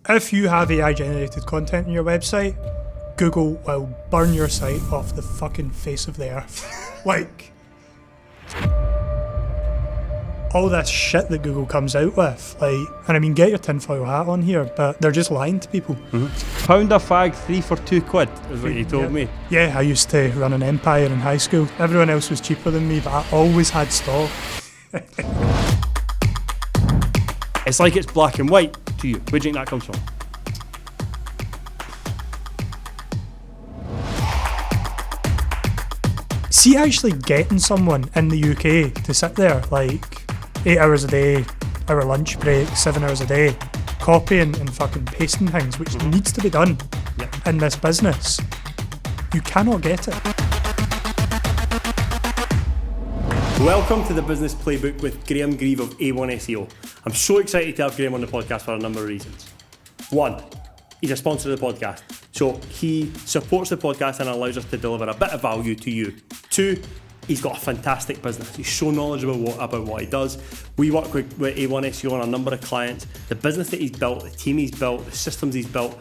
If you have AI generated content on your website, Google will burn your site off the fucking face of the earth. Like, all this shit that Google comes out with, like, and I mean, get your tinfoil hat on here, but they're just lying to people. Mm-hmm. Pound a fag 3 for £2 is what you told me. Yeah, I used to run an empire in high school. Everyone else was cheaper than me, but I always had stock. It's like it's black and white to you. Where do you think that comes from? See, actually getting someone in the UK to sit there, like, 8 hours a day, hour lunch break, 7 hours a day, copying and fucking pasting things, which needs to be done in this business, you cannot get it. Welcome to the Business Playbook with Grieve of A1 SEO. I'm so excited to have Graham on the podcast for a number of reasons. One, he's a sponsor of the podcast, so he supports the podcast and allows us to deliver a bit of value to you. Two, he's got a fantastic business. He's so knowledgeable about what he does. We work with A1 SEO on a number of clients. The business that he's built, the team he's built, the systems he's built,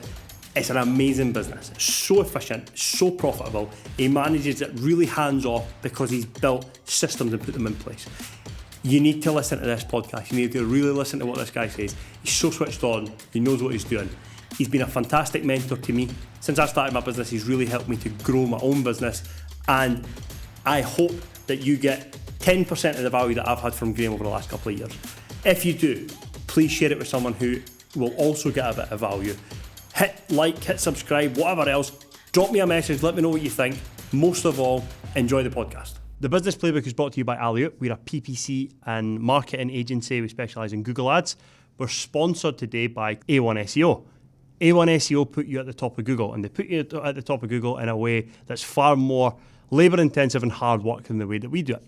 it's an amazing business. It's so efficient, so profitable. He manages it really hands-off because he's built systems and put them in place. You need to listen to this podcast. You need to really listen to what this guy says. He's so switched on. He knows what he's doing. He's been a fantastic mentor to me. Since I started my business, he's really helped me to grow my own business. And I hope that you get 10% of the value that I've had from Graham over the last couple of years. If you do, please share it with someone who will also get a bit of value. Hit like, hit subscribe, whatever else. Drop me a message, let me know what you think. Most of all, enjoy the podcast. The Business Playbook is brought to you by Aliot. We're a PPC and marketing agency. We specialise in Google Ads. We're sponsored today by A1 SEO. A1 SEO put you at the top of Google, and they put you at the top of Google in a way that's far more labour intensive and hard work than the way that we do it.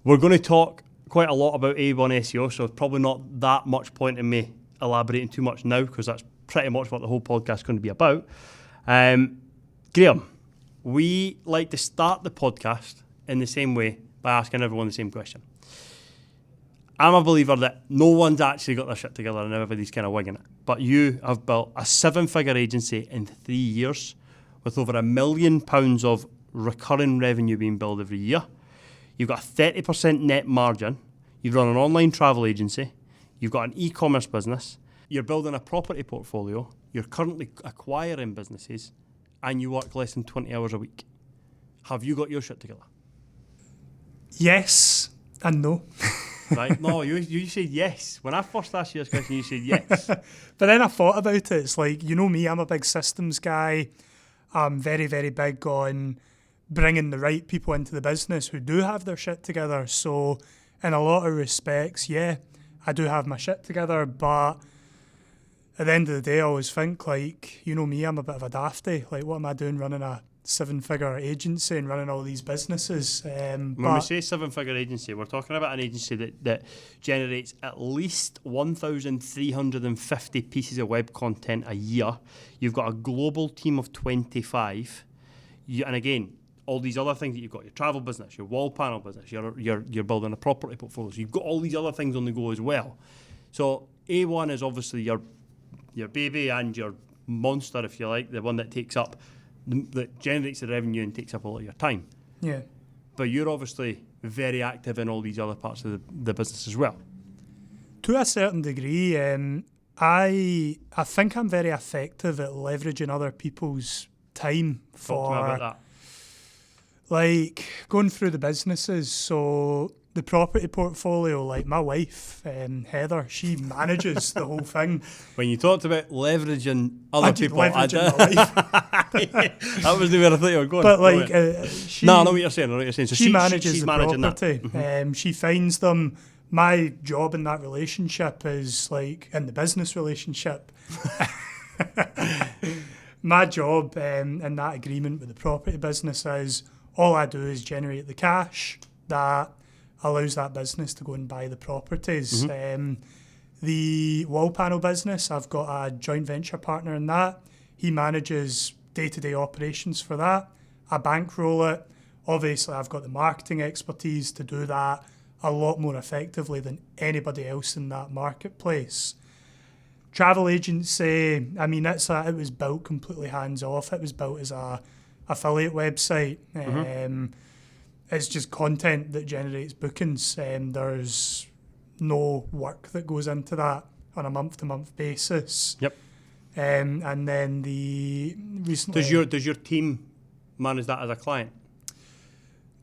We're going to talk quite a lot about A1 SEO, so it's probably not that much point in me elaborating too much now, because that's pretty much what the whole podcast is going to be about. Graham, we like to start the podcast in the same way by asking everyone the same question. I'm a believer that no one's actually got their shit together and everybody's kind of winging it. But you have built a 7-figure agency in 3 years with over £1 million of recurring revenue being billed every year. You've got a 30% net margin. You've run an online travel agency. You've got an e-commerce business. You're building a property portfolio. You're currently acquiring businesses, and you work less than 20 hours a week. Have you got your shit together? Yes and no. Right? No, you said yes. When I first asked you this question, you said yes. But then I thought about it. It's like, you know me, I'm a big systems guy. I'm very, very big on bringing the right people into the business who do have their shit together. So in a lot of respects, yeah, I do have my shit together, but at the end of the day, I always think, like, you know me, I'm a bit of a dafty. Like, what am I doing running a 7-figure agency and running all these businesses? When we say 7-figure agency, we're talking about an agency that generates at least 1,350 pieces of web content a year. You've got a global team of 25. And again, all these other things that you've got, your travel business, your wall panel business, you're building a property portfolio. So you've got all these other things on the go as well. So A1 is obviously your baby and your monster, if you like, the one that takes up, that generates the revenue and takes up a lot of your time. Yeah. But you're obviously very active in all these other parts of the business as well. To a certain degree, I think I'm very effective at leveraging other people's time Talk to me about that. Like, going through the businesses. So the property portfolio, like, my wife, Heather, she manages the whole thing. When you talked about leveraging other people, leveraging my wife. That was the way I thought you were going. But like, she, no, I know what you're saying. So she manages she's the managing property. That. Mm-hmm. She finds them. My job in that relationship is, like, in the business relationship. My job in that agreement with the property business is, all I do is generate the cash that allows that business to go and buy the properties. Mm-hmm. The wall panel business, I've got a joint venture partner in that. He manages day-to-day operations for that. I bankroll it. Obviously, I've got the marketing expertise to do that a lot more effectively than anybody else in that marketplace. Travel agency, I mean, it was built completely hands-off. It was built as a affiliate website. It's just content that generates bookings. There's no work that goes into that on a month-to-month basis. Yep. And then recently... Does your team manage that as a client?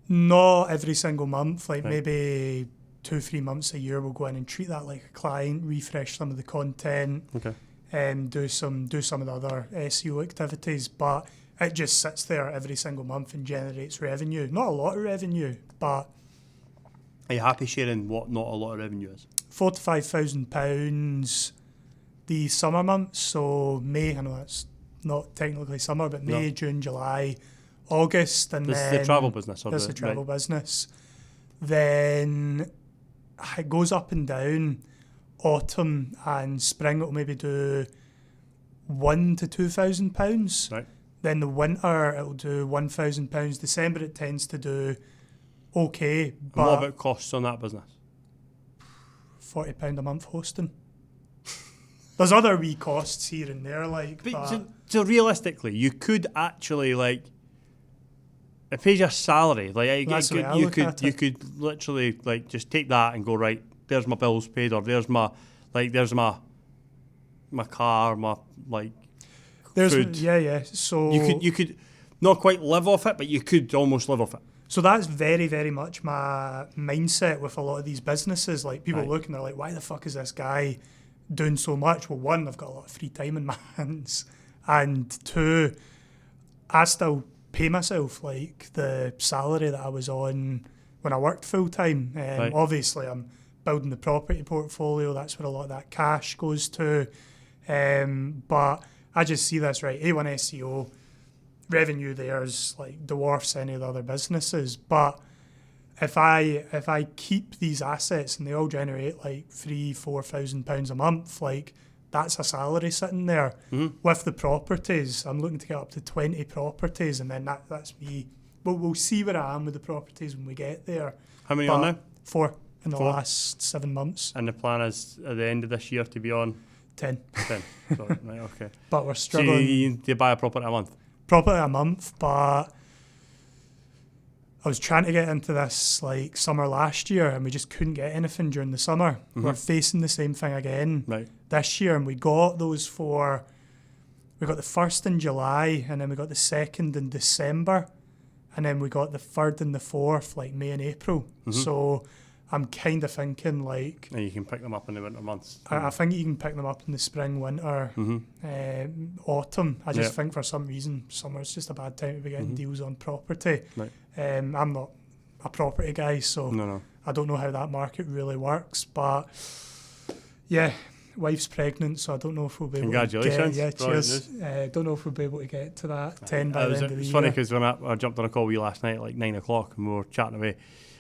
Not every single month, like Right. maybe 2-3 months a year we'll go in and treat that like a client, refresh some of the content, Okay. and do some of the other SEO activities, but it just sits there every single month and generates revenue. Not a lot of revenue, but Are you happy sharing what not a lot of revenue is? £4,000 to £5,000 the summer months, so May, I know that's not technically summer, but May, No. June, July, August, and This is then the travel business. this is the travel business. Then it goes up and down. Autumn and spring it'll maybe do £1,000 to £2,000. Right. Then the winter it'll do £1,000. December it tends to do okay, And what but about costs on that business? £40 a month hosting. There's other wee costs here and there, like. So realistically, you could actually like it pays your salary. Like That's the way I you look at you it. could literally like just take that and go, right, there's my bills paid, or there's my car, my like There's food. yeah. So You could not quite live off it, but you could almost live off it. So that's very, very much my mindset with a lot of these businesses. Like people Right. look and they're like, why the fuck is this guy doing so much? Well, one, I've got a lot of free time in my hands. And two, I still pay myself like the salary that I was on when I worked full time. Right. Obviously, I'm building the property portfolio. That's where a lot of that cash goes to. But I just see this, right, A1 SEO, revenue there's like dwarfs any of the other businesses, but if I keep these assets and they all generate like £3,000-4,000 a month, like that's a salary sitting there. With the properties, I'm looking to get up to 20 properties, and then that's me. But we'll see where I am with the properties when we get there. How many But on now? 4 in the 4? last 7 months. And the plan is at the end of this year to be on 10. 10. So, right, okay. But we're So struggling. you buy a property a month. Property a month, but I was trying to get into this like summer last year and we just couldn't get anything during the summer. We're facing the same thing again Right. this year, and we got we got the 1st in July, and then we got the 2nd in December, and then we got the 3rd and the 4th like May and April. So I'm kind of thinking like And you can pick them up in the winter months. I think you can pick them up in the spring, winter, autumn. I just think for some reason summer's just a bad time to be getting deals on property. Right. I'm not a property guy, so No. I don't know how that market really works. But yeah, wife's pregnant, so I don't know if we'll be able to Congratulations. get... Yeah, Brilliant cheers. Don't know if we'll be able to get to that 10 by the end of the It's year. funny because when I jumped on a call with you last night at like 9 o'clock and we were chatting away,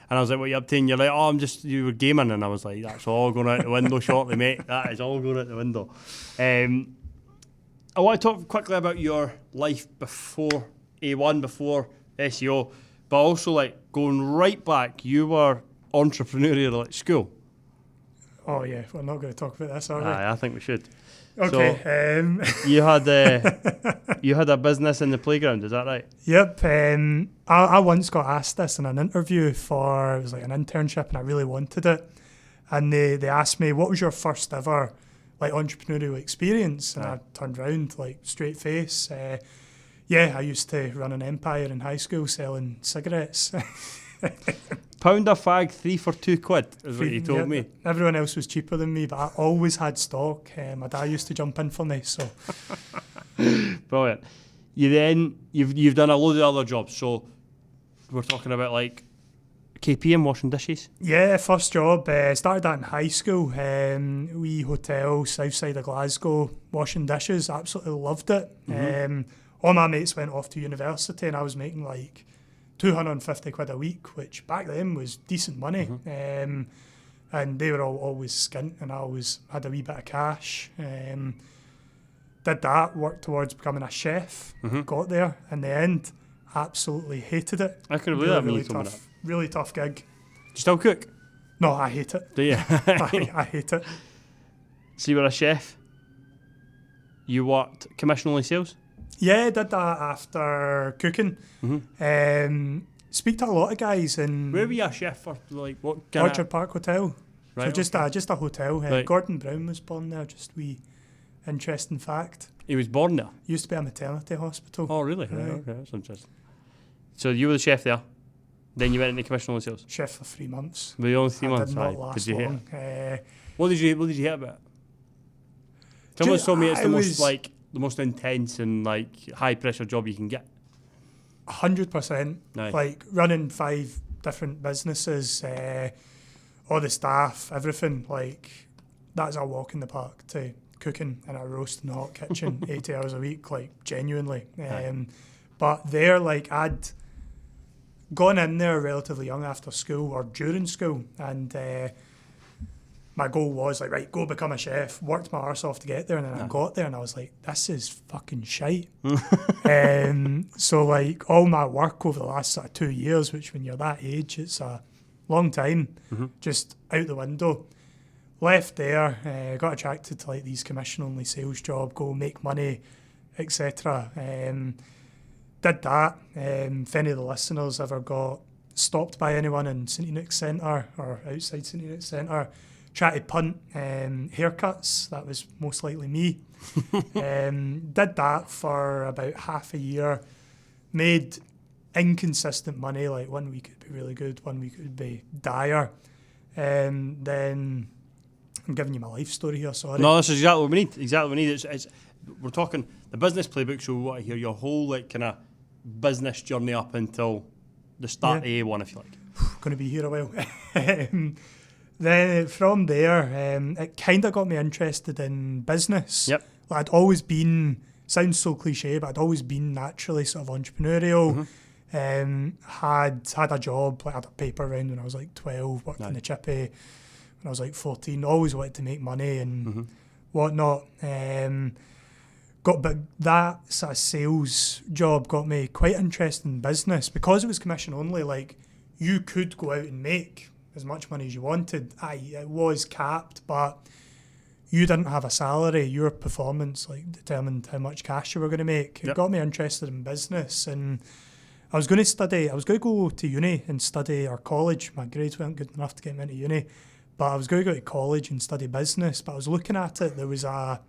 and I was like, what are you up to? And you're like, oh, you were gaming. And I was like, that's all going out the window shortly, mate. That is all going out the window. I want to talk quickly about your life before A1, before SEO, but also like going right back, you were entrepreneurial at school. Oh yeah, we're not going to talk about this, are we? Aye, I think we should. Okay. You had a business in the playground, is that right? Yep. I once got asked this in an interview it was like an internship, and I really wanted it. And they asked me, what was your first ever like entrepreneurial experience? And I turned around like straight face. Yeah, I used to run an empire in high school selling cigarettes. Pound a fag, 3 for £2 is what you told me. Everyone else was cheaper than me, but I always had stock. My dad used to jump in for me, so. Brilliant. You've done a load of other jobs. So we're talking about like KP and washing dishes. Yeah, first job, started that in high school. Wee hotel, south side of Glasgow, washing dishes. Absolutely loved it. All my mates went off to university, and I was making like £250 a week, which back then was decent money. And they were all always skint, and I always had a wee bit of cash. Did that, worked towards becoming a chef, got there. In the end, absolutely hated it. I could believe that when you Really told me tough, that. really tough gig. Do you still cook? No, I hate it. Do you? I hate it. So you were a chef? You worked commission-only sales? Yeah, I did that after cooking. Speak to a lot of guys in Where were you a chef for, like, what kind Orchard Park Hotel. Right, So just a hotel. Right. Gordon Brown was born there, just wee interesting fact. He was born there? Used to be a maternity hospital. Oh, really? Right. Right, okay, that's interesting. So you were the chef there, then you went into commission-only sales? Chef for 3 months. Were you only 3 months? Did not Aye. last Did you hate long. it? What did you hate about it? Someone told me it's the most intense and like high pressure job you can get. 100%. Aye. Like running 5 different businesses, all the staff, everything. Like that's a walk in the park to cooking in a roasting hot kitchen 80 hours a week, like genuinely. But there, like I'd gone in there relatively young after school or during school, and my goal was like, right, go become a chef. Worked my arse off to get there, and then I got there and I was like, this is fucking shite. So like all my work over the last sort of 2 years, which when you're that age, it's a long time, just out the window. Left there, got attracted to like these commission-only sales job, go make money, etc. Did that. If any of the listeners ever got stopped by anyone in St Enoch Centre or outside St Enoch Centre, tried to punt haircuts, that was most likely me. Did that for about half a year, made inconsistent money, like 1 week it'd be really good, 1 week it would be dire. Then I'm giving you my life story here, sorry. No, this is exactly what we need. It's we're talking the business playbook, so we want to hear your whole like kind of business journey up until the start of A1, if you like. Going to be here a while. Then from there, it kind of got me interested in business. Yep. Like I'd always been, sounds so cliche, but I'd always been naturally sort of entrepreneurial. Had a job, like had a paper round when I was like 12, worked in the chippy when I was like 14, always wanted to make money and whatnot. But that sort of sales job got me quite interested in business because it was commission only. Like you could go out and make as much money as you wanted. It was capped, but you didn't have a salary. Your performance like determined how much cash you were going to make. It got me interested in business, and I was going to go to uni and study, or college. My grades weren't good enough to get me into uni, but I was going to go to college and study business. But I was looking at it, there was a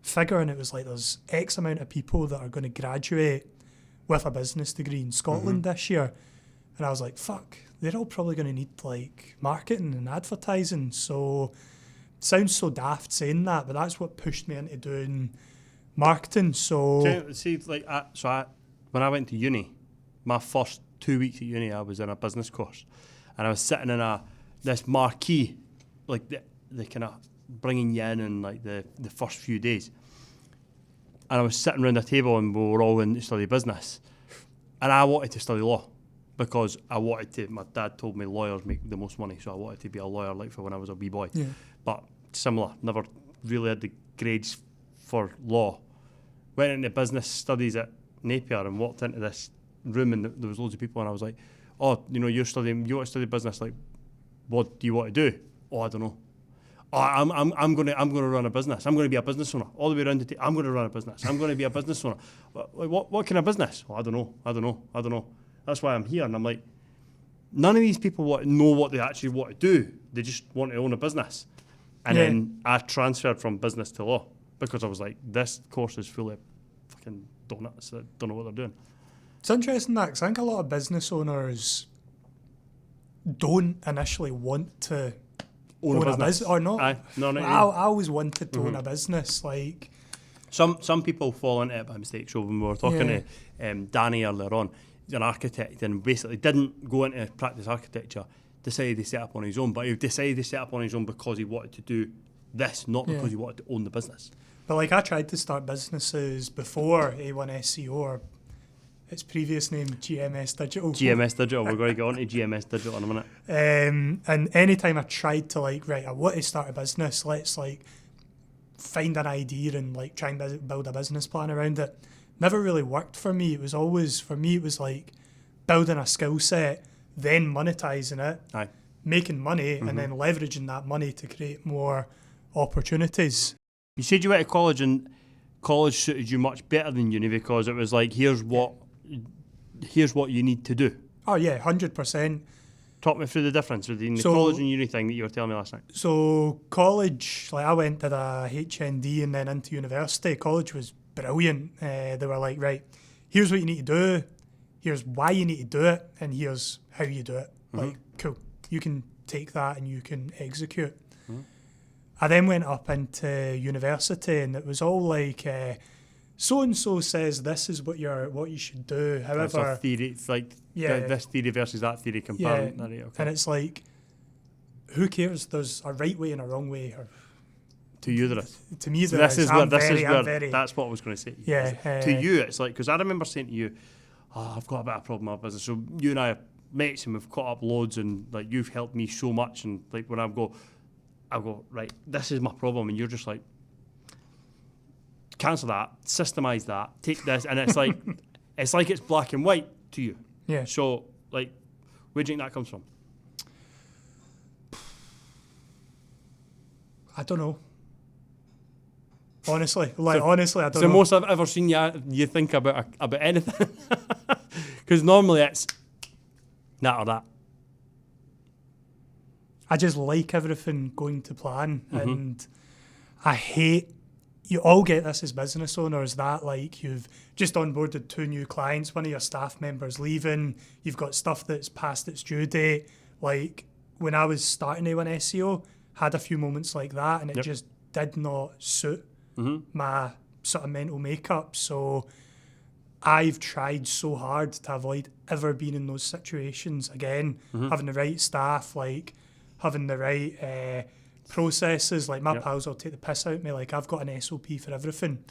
figure, and it was like there's X amount of people that are going to graduate with a business degree in Scotland this year. And I was like, fuck, they're all probably going to need like marketing and advertising. So it sounds so daft saying that, but that's what pushed me into doing marketing. So See, like, when I went to uni, my first 2 weeks at uni, I was in a business course, and I was sitting in this marquee, like the kind of bringing you in like the first few days, and I was sitting around a table and we were all in to study business, and I wanted to study law because my dad told me lawyers make the most money, so I wanted to be a lawyer like for when I was a wee boy. But similar, never really had the grades for law. Went into business studies at Napier and walked into this room, and there was loads of people, and I was like, oh, you want to study business, like what do you want to do? Oh, I don't know. Oh, I'm going to run a business. I'm going to be a business owner. All the way around I'm going to run a business. I'm going to be a business owner. What kind of business? Oh, I don't know. That's why I'm here. And I'm like, none of these people know what they actually want to do. They just want to own a business. And then I transferred from business to law because I was like, this course is full of fucking donuts that don't know what they're doing. it's interesting that, because I think a lot of business owners don't initially want to own a business or not. Aye. No, I always wanted to own a business. Like some people fall into it by mistake. So when we were talking to Danny earlier on, he's an architect and basically didn't go into practice architecture, decided to set up on his own, but he decided to set up on his own because he wanted to do this, not because he wanted to own the business. But like I tried to start businesses before A1 SEO, or its previous name, GMS Digital. GMS Digital, we're going to get on to GMS Digital in a minute. And anytime I tried to like, right, I want to start a business, let's like find an idea and like try and build a business plan around it, never really worked for me. It was always, for me, it was like building a skill set, then monetizing it, making money, and then leveraging that money to create more opportunities. You said you went to college, and college suited you much better than uni because it was like, here's what you need to do. Oh yeah, 100%. Talk me through the difference between the college and uni thing that you were telling me last night. So college, like I went to the HND and then into university. College was brilliant. They were like, right, here's what you need to do, here's why you need to do it, and here's how you do it. Like, cool, you can take that and you can execute. I then went up into university and it was all like, so-and-so says this is what you should do. However, it's a theory. It's like this theory versus that theory comparing. Okay. And it's like, who cares? There's a right way and a wrong way. Or to you, there is. To me, there this is. is where that's what I was going to say. Yeah. To you, it's like, because I remember saying to you, I've got a bit of a problem in my business. So you and I are mates and we've caught up loads, and like you've helped me so much. And like when I go right, this is my problem, and you're just like, cancel that, systemize that, take this, and it's like it's black and white to you. Yeah. So like, where do you think that comes from? I don't know. Honestly, I don't know. It's the most I've ever seen you think about anything. Because normally it's that or that. I just like everything going to plan, and I hate. You all get this as business owners, that like you've just onboarded 2 new clients, one of your staff members leaving, you've got stuff that's past its due date. Like when I was starting A1 SEO, had a few moments like that, and it just did not suit my sort of mental makeup. So I've tried so hard to avoid ever being in those situations again. Having the right staff, like having the right processes. Like my pals will take the piss out of me. Like I've got an SOP for everything.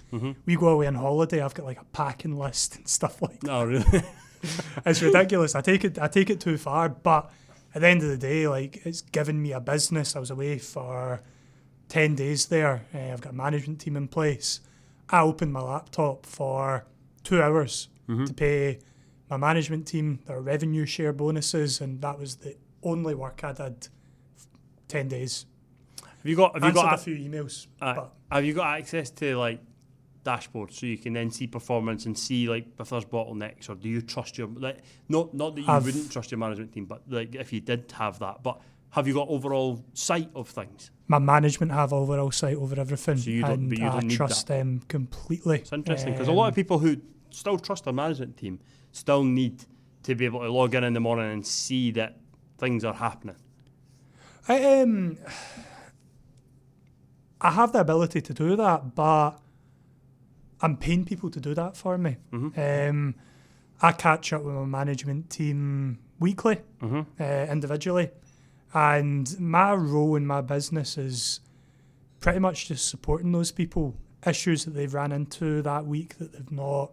We go away on holiday, I've got like a packing list and stuff like that. Oh, really? It's ridiculous. I take it too far, but at the end of the day, like it's given me a business. I was away for 10 days there. I've got a management team in place. I opened my laptop for 2 hours to pay my management team their revenue share bonuses, and that was the only work I did 10 days. Have you got a few emails? Have you got access to like dashboards so you can then see performance and see like if there's bottlenecks, or do you trust your not that you wouldn't trust your management team, but like if you did have that, but have you got overall sight of things? My management have overall sight over everything, so you don't, and I trust them completely. It's interesting because a lot of people who still trust their management team still need to be able to log in the morning and see that things are happening. I have the ability to do that, but I'm paying people to do that for me. I catch up with my management team weekly, individually, and my role in my business is pretty much just supporting those people, issues that they've ran into that week that they've not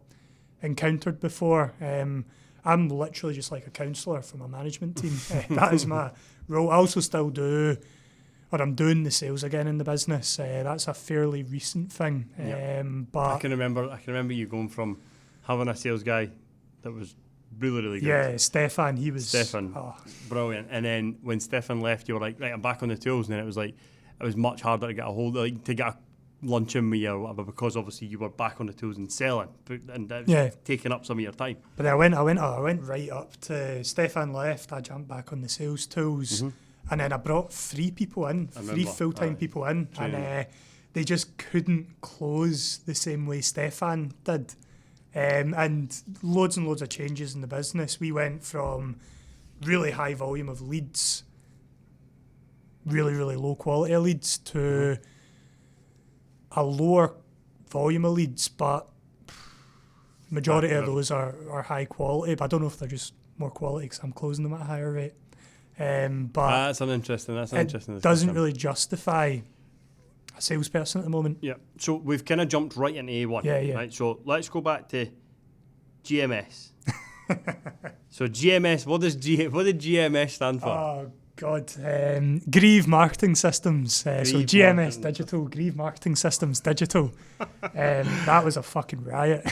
encountered before. I'm literally just like a counsellor for my management team. That is my role. I also still do, or I'm doing the sales again in the business. That's a fairly recent thing. But I can remember you going from having a sales guy that was really good. Yeah, Stefan. Brilliant. And then when Stefan left, you were like, right, I'm back on the tools. And then it was much harder to get a hold of, like, to get a lunch in with you or whatever, because obviously you were back on the tools and selling, and that was taking up some of your time. But I went right up to Stefan left. I jumped back on the sales tools. And then I brought 3 people in, 3 full-time people in, and they just couldn't close the same way Stefan did. And loads and loads of changes in the business. We went from really high volume of leads, really, really low quality of leads, to a lower volume of leads, but majority of those are high quality. But I don't know if they're just more quality because I'm closing them at a higher rate. But that's an interesting it doesn't really justify a salesperson at the moment. Yeah. So we've kind of jumped right into A1. Yeah. Right. So let's go back to GMS. So GMS, what did GMS stand for? Oh God, Grieve Marketing Systems. So GMS Digital, Grieve Marketing Systems Digital. That was a fucking riot.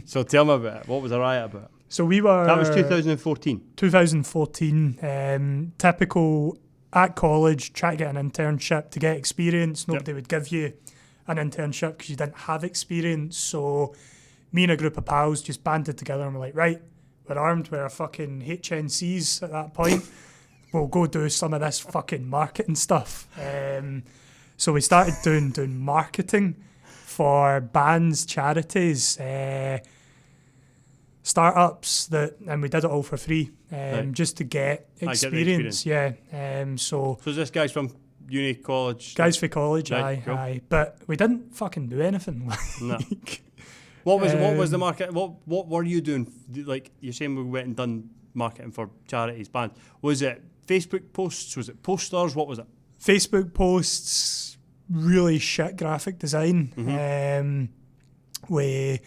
So tell me about it. What was a riot about? So that was 2014. 2014. Typical at college, try to get an internship to get experience. Nobody would give you an internship because you didn't have experience. So me and a group of pals just banded together and we're like, right, we're armed with our fucking HNCs at that point. We'll go do some of this fucking marketing stuff. So we started doing marketing for bands, charities, startups, and we did it all for free, just to get experience. Yeah. So is this guys from uni, college? Guys for college, right, cool. aye. But we didn't fucking do anything. No. What was the market? What were you doing? Like you're saying, we went and done marketing for charities, bands. Was it Facebook posts? Was it posters? What was it? Facebook posts, really shit graphic design. We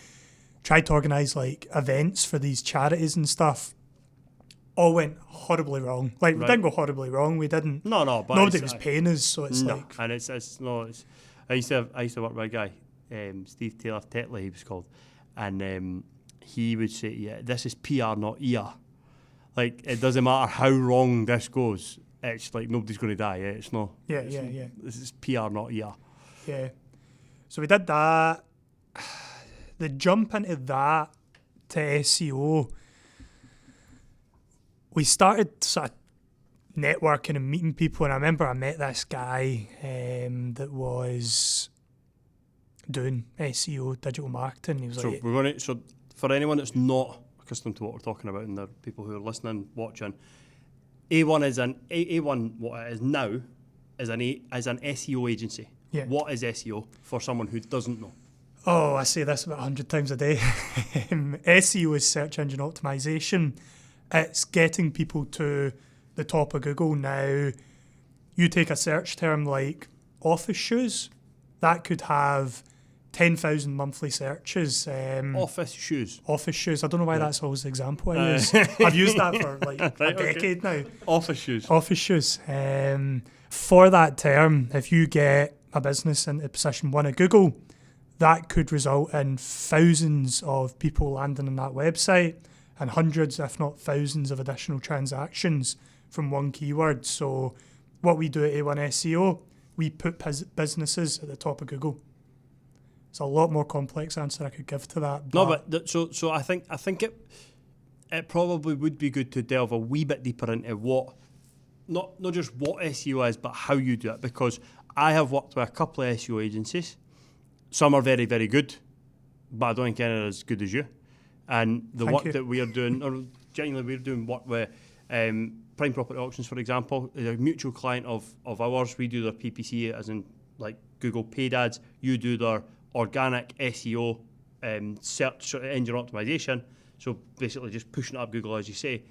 tried to organise like events for these charities and stuff. All went horribly wrong. Like we didn't go horribly wrong. We didn't. No. But nobody was paying us, so it's like. And it's I used to work with a guy, Steve Taylor Tetley, he was called, and he would say, "Yeah, this is PR, not ER. Like it doesn't matter how wrong this goes. It's like nobody's going to die. Yeah, it's not. Yeah. This is PR, not ER." Yeah. So we did that. The jump into that to SEO, we started sort of networking and meeting people, and I remember I met this guy that was doing SEO, digital marketing. He was so like, so for anyone that's not accustomed to what we're talking about, and the people who are listening, watching, A1 is A1. What it is now is an SEO agency. Yeah. What is SEO for someone who doesn't know? Oh, I say this about 100 times a day. SEO is search engine optimization. It's getting people to the top of Google. Now, you take a search term like office shoes, that could have 10,000 monthly searches. Office shoes. Office shoes. I don't know why that's always the example I use. I've used that for like a decade now. Office shoes. Office shoes. For that term, if you get a business into position 1 of Google, that could result in thousands of people landing on that website and hundreds, if not thousands, of additional transactions from one keyword. So what we do at A1 SEO, we put businesses at the top of Google. It's a lot more complex answer I could give to that. So I think it probably would be good to delve a wee bit deeper into what, not just what SEO is, but how you do it, because I have worked with a couple of SEO agencies. Some are very, very good, but I don't think any are as good as you. And the work that we are doing, or genuinely we're doing work with Prime Property Auctions, for example, is a mutual client of ours. We do their PPC, as in like Google paid ads. You do their organic SEO, search engine optimization. So basically just pushing it up Google, as you say.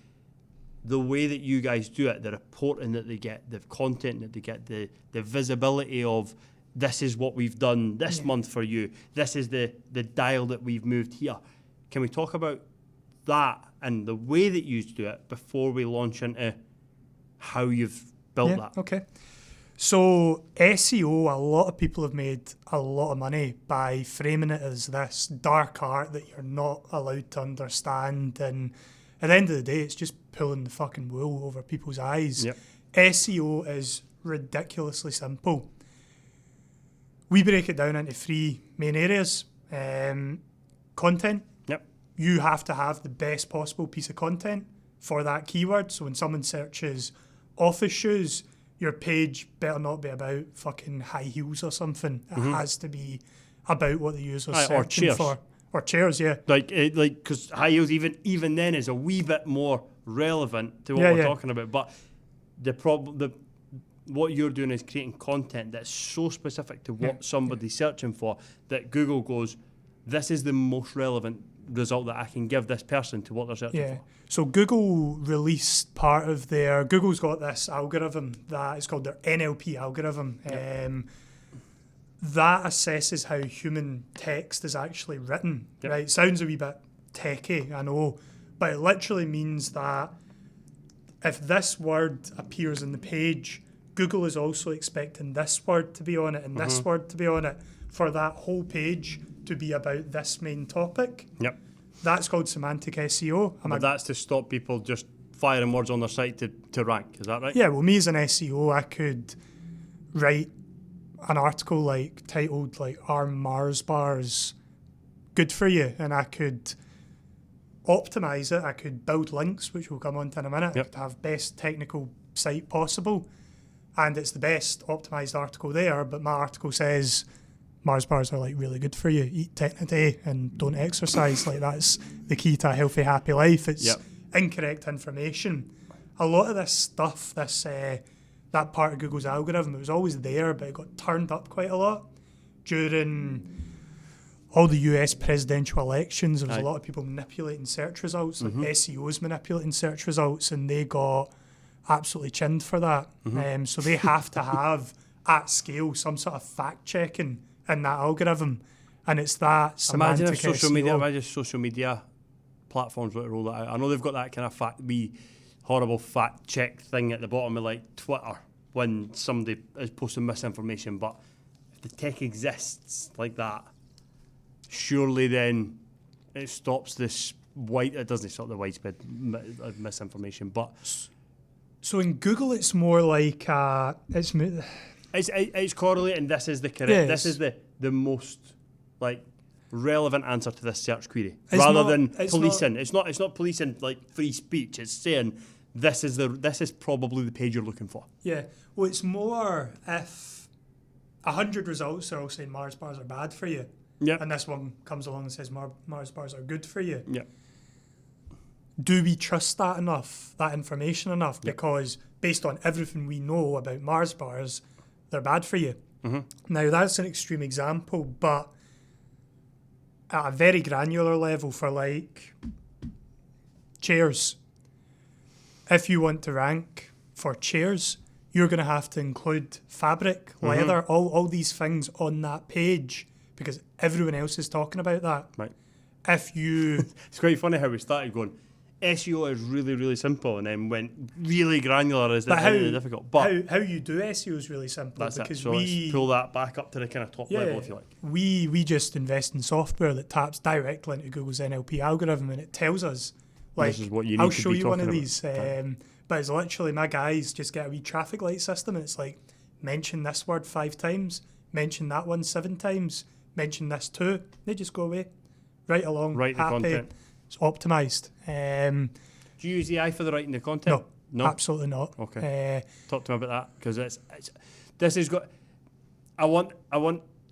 The way that you guys do it, the reporting that they get, the content that they get, the visibility of this is what we've done this month for you. This is the dial that we've moved here. Can we talk about that and the way that you do it before we launch into how you've built that? Okay. So SEO, a lot of people have made a lot of money by framing it as this dark art that you're not allowed to understand. And at the end of the day, it's just pulling the fucking wool over people's eyes. Yep. SEO is ridiculously simple. We break it down into 3 main areas. Content. Yep. You have to have the best possible piece of content for that keyword. So when someone searches office shoes, your page better not be about fucking high heels or something. It has to be about what the user's searching for. Or chairs, yeah. Like, because high heels even then is a wee bit more relevant to what we're talking about. But the problem, what you're doing is creating content that's so specific to what somebody's searching for that Google goes, this is the most relevant result that I can give this person to what they're searching for. So Google released part of Google's got this algorithm that is called their NLP algorithm. That assesses how human text is actually written, right? Sounds a wee bit techie, I know, but it literally means that if this word appears in the page, Google is also expecting this word to be on it and this word to be on it for that whole page to be about this main topic. Yep. That's called semantic SEO. But that's to stop people just firing words on their site to rank, is that right? Yeah, well, me as an SEO, I could write an article like titled like "Are Mars bars good for you?" and I could optimize it. I could build links, which we'll come on to in a minute. I could have best technical site possible, and it's the best optimized article there. But my article says Mars bars are like really good for you. Eat 10 a day and don't exercise. Like that's the key to a healthy, happy life. It's incorrect information. A lot of this stuff, that part of Google's algorithm, it was always there, but it got turned up quite a lot during all the US presidential elections. There was a lot of people manipulating search results, like SEOs manipulating search results, and they got absolutely chinned for that. So they have to have, at scale, some sort of fact checking in that algorithm, and it's that semantic Imagine if SEO. social media platforms were to roll that out. I know they've got that kind of horrible fact check thing at the bottom of like Twitter when somebody is posting misinformation, but if the tech exists like that, surely then it stops this it doesn't stop the widespread misinformation. But So in Google, it's more like it's correlating. This is the correct. This is the most like relevant answer to this search query, rather than policing. It's not policing like free speech. It's saying this is probably the page you're looking for. Yeah. Well, it's more if 100 results are all saying Mars bars are bad for you. Yeah. And this one comes along and says Mars bars are good for you. Yeah. Do we trust that enough, that information enough? Yep. Because based on everything we know about Mars bars, they're bad for you. Mm-hmm. Now, that's an extreme example, but at a very granular level for like chairs, if you want to rank for chairs, you're going to have to include fabric, leather, all these things on that page because everyone else is talking about that. Right. If you... It's quite funny how we started going, SEO is really, really simple, and then went really granular as really difficult. But how you do SEO is really simple. That's because it. So let's pull that back up to the kind of top level, if you like. We just invest in software that taps directly into Google's NLP algorithm, and it tells us, like, this is what you need I'll to show be you one of talking these. about. But it's literally my guys just get a wee traffic light system, and it's like, mention this word 5 times, mention that one 7 times, mention this 2. They just go away, right along, Write the happy. content. It's optimised. Do you use AI for the writing the content? No, absolutely not. Okay. Talk to me about that, because this has got. I want.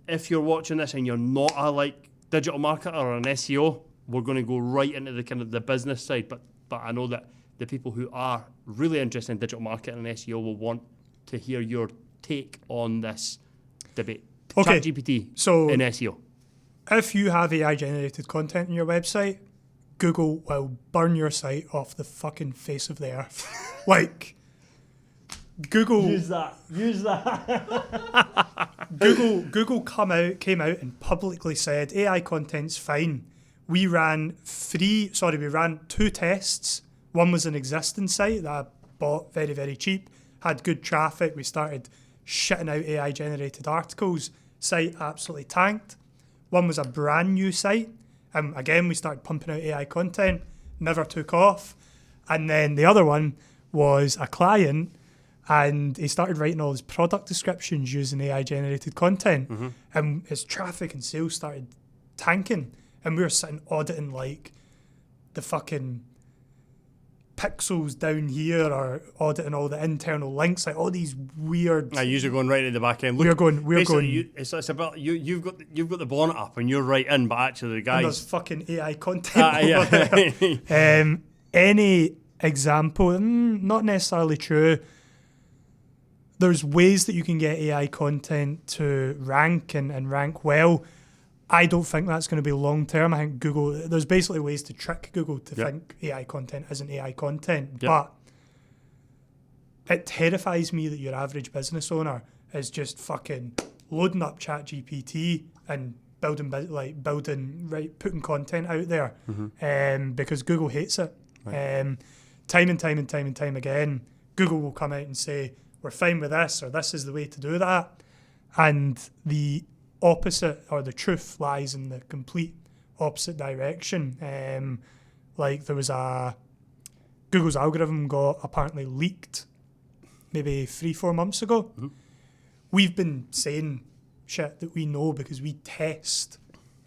If you're watching this and you're not a like digital marketer or an SEO, we're going to go right into the kind of the business side. But I know that the people who are really interested in digital marketing and SEO will want to hear your take on this debate. Okay. ChatGPT So in SEO. if you have AI generated content on your website, Google will burn your site off the fucking face of the earth. Like, Google... Use that. Google came out and publicly said AI content's fine. We ran 2 tests. One was an existing site that I bought very, very cheap, had good traffic. We started shitting out AI generated articles. Site absolutely tanked. One was a brand new site. Again, we started pumping out AI content, never took off. And then the other one was a client, and he started writing all his product descriptions using AI-generated content. And his traffic and sales started tanking. And we were sitting auditing, like, the fucking pixels down here, or auditing all the internal links, like all these weird... You're going right at the back end. We're going... It's about you've got the bonnet up and you're right in, but actually the guys... And there's fucking AI content over there. Any example, not necessarily true. There's ways that you can get AI content to rank and rank well. I don't think that's going to be long term. I think there's basically ways to trick Google to think AI content isn't AI content. But it terrifies me that your average business owner is just fucking loading up ChatGPT and putting content out there, because Google hates it. Right. Time and time again, Google will come out and say, we're fine with this, or this is the way to do that. And the opposite, or the truth, lies in the complete opposite direction. Like there was Google's algorithm got apparently leaked maybe 3-4 months ago, we've been saying shit that we know because we test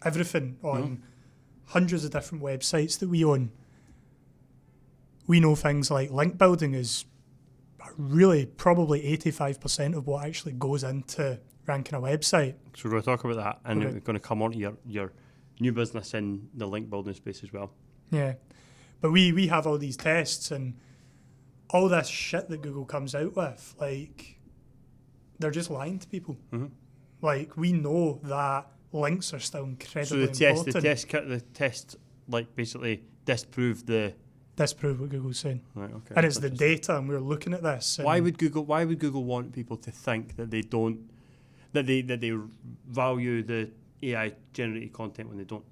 everything on hundreds of different websites that we own. We know things like link building is really probably 85% of what actually goes into ranking a website. So we're going to talk about that, and we're going to come on to your new business in the link building space as well. Yeah. But we have all these tests and all this shit that Google comes out with, like, they're just lying to people. Like, we know that links are still incredibly important. So the test, like, basically disprove what Google's saying. Right, okay. And it's the data, and we're looking at this. Why would Google want people to think that they don't, that they value the AI generated content when they don't?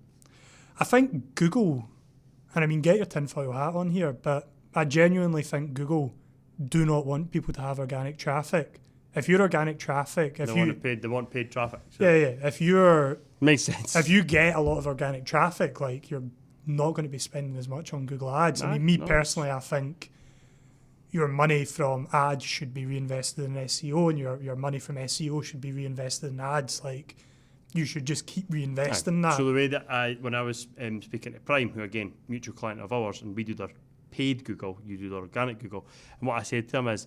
I think Google, and I mean, get your tinfoil hat on here, but I genuinely think Google do not want people to have organic traffic. If you're organic traffic, they want paid traffic. So. Yeah. Makes sense. If you get a lot of organic traffic, like, you're not going to be spending as much on Google Ads. Personally, I think your money from ads should be reinvested in SEO, and your money from SEO should be reinvested in ads. Like, you should just keep reinvesting that. So the way that when I was speaking to Prime, who again, mutual client of ours, and we do their paid Google, you do their organic Google, and what I said to them is,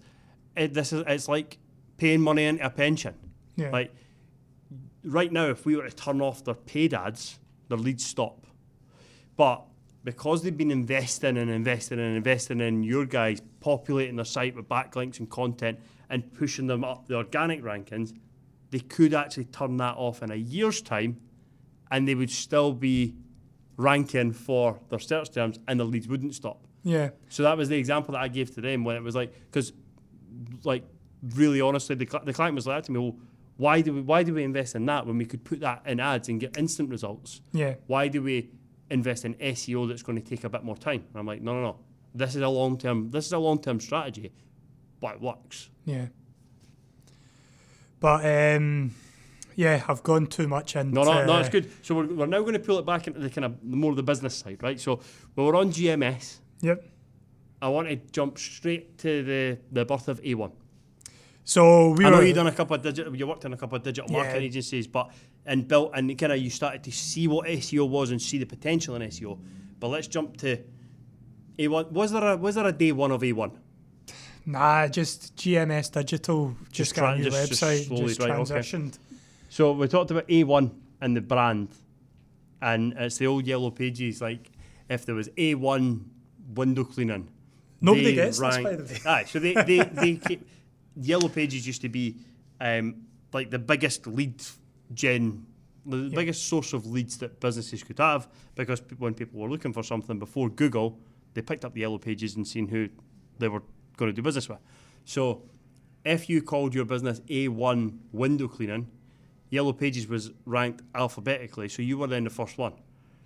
it's like paying money into a pension. Yeah. Like, right now, if we were to turn off their paid ads, their leads stop. But because they've been investing in your guys populating their site with backlinks and content and pushing them up the organic rankings, they could actually turn that off in a year's time, and they would still be ranking for their search terms, and the leads wouldn't stop. Yeah. So that was the example that I gave to them when it was like, because, like, really honestly, the client was like to me, well, why do we invest in that when we could put that in ads and get instant results? Yeah. Why do we invest in SEO that's going to take a bit more time? And I'm like, no. This is a long-term strategy, but it works. Yeah. But I've gone too much into. No, it's good. So we're now going to pull it back into the kind of more of the business side, right? So we're on GMS. Yep. I want to jump straight to the birth of A1. So I know you worked in a couple of digital marketing agencies, and kind of you started to see what SEO was and see the potential in SEO. But let's jump to A1. Was there a day one of A1? Nah, just GMS Digital, just got a new website, just transitioned. Okay. So we talked about A1 and the brand, and it's the old yellow pages. Like, if there was A1 window cleaning, nobody gets this, by the way. Aye, so they keep, yellow pages used to be like the biggest lead gen, the biggest source of leads that businesses could have, because when people were looking for something before Google, they picked up the yellow pages and seen who they were going to do business with. So if you called your business A1 window cleaning, yellow pages was ranked alphabetically, so you were then the first one.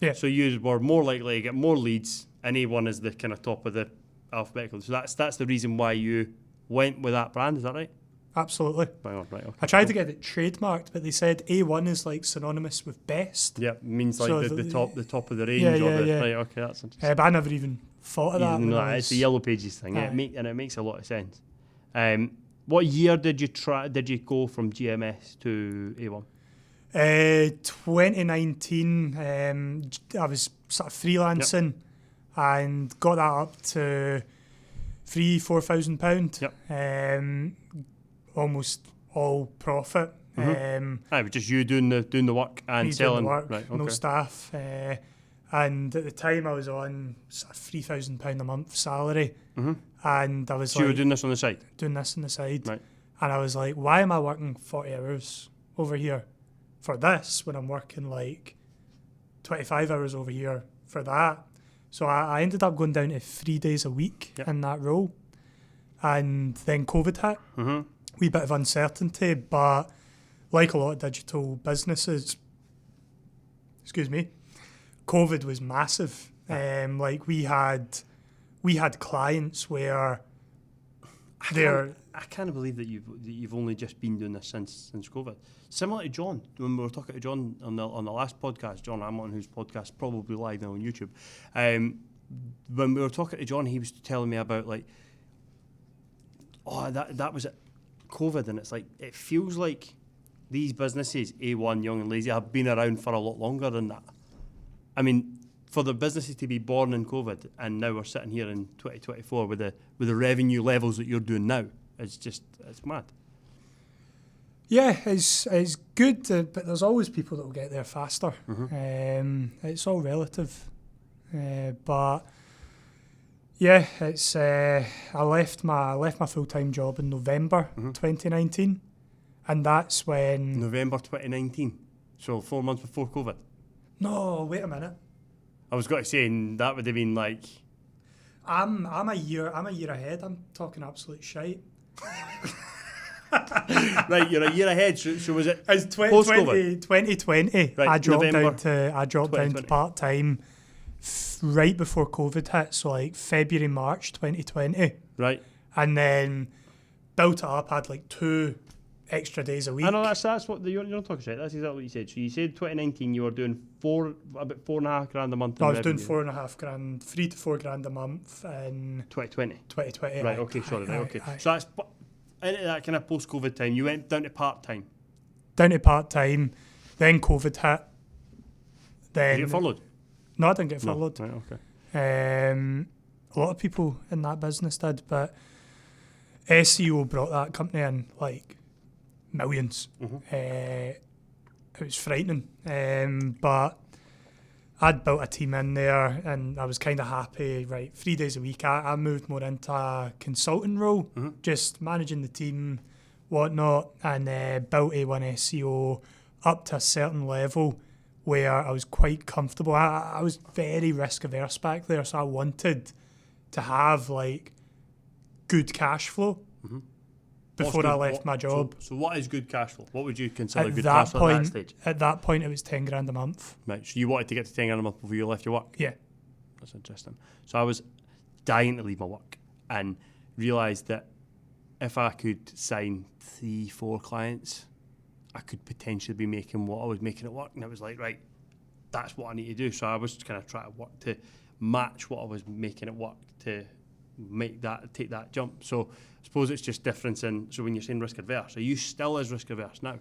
Yeah. So you were more likely to get more leads, and A1 is the kind of top of the alphabetical. So that's the reason why you went with that brand, is that right? Absolutely. Right, okay. I tried to get it trademarked, but they said A1 is like synonymous with best. Yeah, means like so the top of the range. Yeah. Right, okay, that's interesting. But I never even thought of that. It's the yellow pages thing, and it makes a lot of sense. What year did you go from GMS to A1? 2019. I was sort of freelancing and got that up to £4,000. Yep. Almost all profit. It was just you doing the work and selling. Doing the work, right, okay. No staff. And at the time I was on sort of £3,000 a month salary. And I was so you were doing this on the side? Doing this on the side. Right. And I was like, why am I working 40 hours over here for this when I'm working like 25 hours over here for that? So I ended up going down to 3 days a week in that role. And then COVID hit. Wee bit of uncertainty, but like a lot of digital businesses, COVID was massive. Like we had clients where I can't believe that you've only just been doing this since COVID. Similar to John, when we were talking to John on the last podcast, John Hamilton, whose podcast probably live now on YouTube. When we were talking to John, he was telling me about like, that was it. COVID, and it's like, it feels like these businesses, A1, Young and Lazy, have been around for a lot longer than that. I mean, for the businesses to be born in COVID, and now we're sitting here in 2024 with the revenue levels that you're doing now, it's mad. Yeah, it's good, but there's always people that will get there faster. It's all relative. But yeah, it's I left my full-time job in November 2019, and that's when November 2019, so 4 months before COVID. No, wait a minute. I was going to say, that would have been like... I'm a year ahead. I'm talking absolute shite. Right, you're a year ahead. So was it post-COVID? 2020. Right, I dropped November down to part-time right before COVID hit, so like February, March 2020. Right. And then built it up, had like 2 extra days a week. I know that's what you're not talking shit. That's exactly what you said. So you said 2019 you were doing about $4,500 a month. No, I was doing $4,500, $3,000 to $4,000 a month in 2020. 2020. Right. Okay. Sorry. Right. Okay. So that's into that kind of post-COVID time. You went down to part-time. Down to part-time. Then COVID hit. Then Did you get furloughed? No, I didn't get furloughed. No. Right. Okay. A lot of people in that business did, but SEO brought that company in like millions. It was frightening, but I'd built a team in there and I was kind of happy. Right, 3 days a week. I moved more into a consulting role, just managing the team, whatnot, and built A1 SEO up to a certain level where I was quite comfortable. I was very risk averse back there, so I wanted to have like good cash flow before I left my job. So what is good cash flow? What would you consider good cash flow at that stage? At that point, it was $10,000 a month. Right. So you wanted to get to $10,000 a month before you left your work? Yeah. That's interesting. So I was dying to leave my work and realised that if I could sign 3-4 clients, I could potentially be making what I was making at work. And it was like, right, that's what I need to do. So I was kind of trying to work to match what I was making at work to take that jump. So I suppose it's just difference in, so when you're saying risk averse, are you still as risk averse now?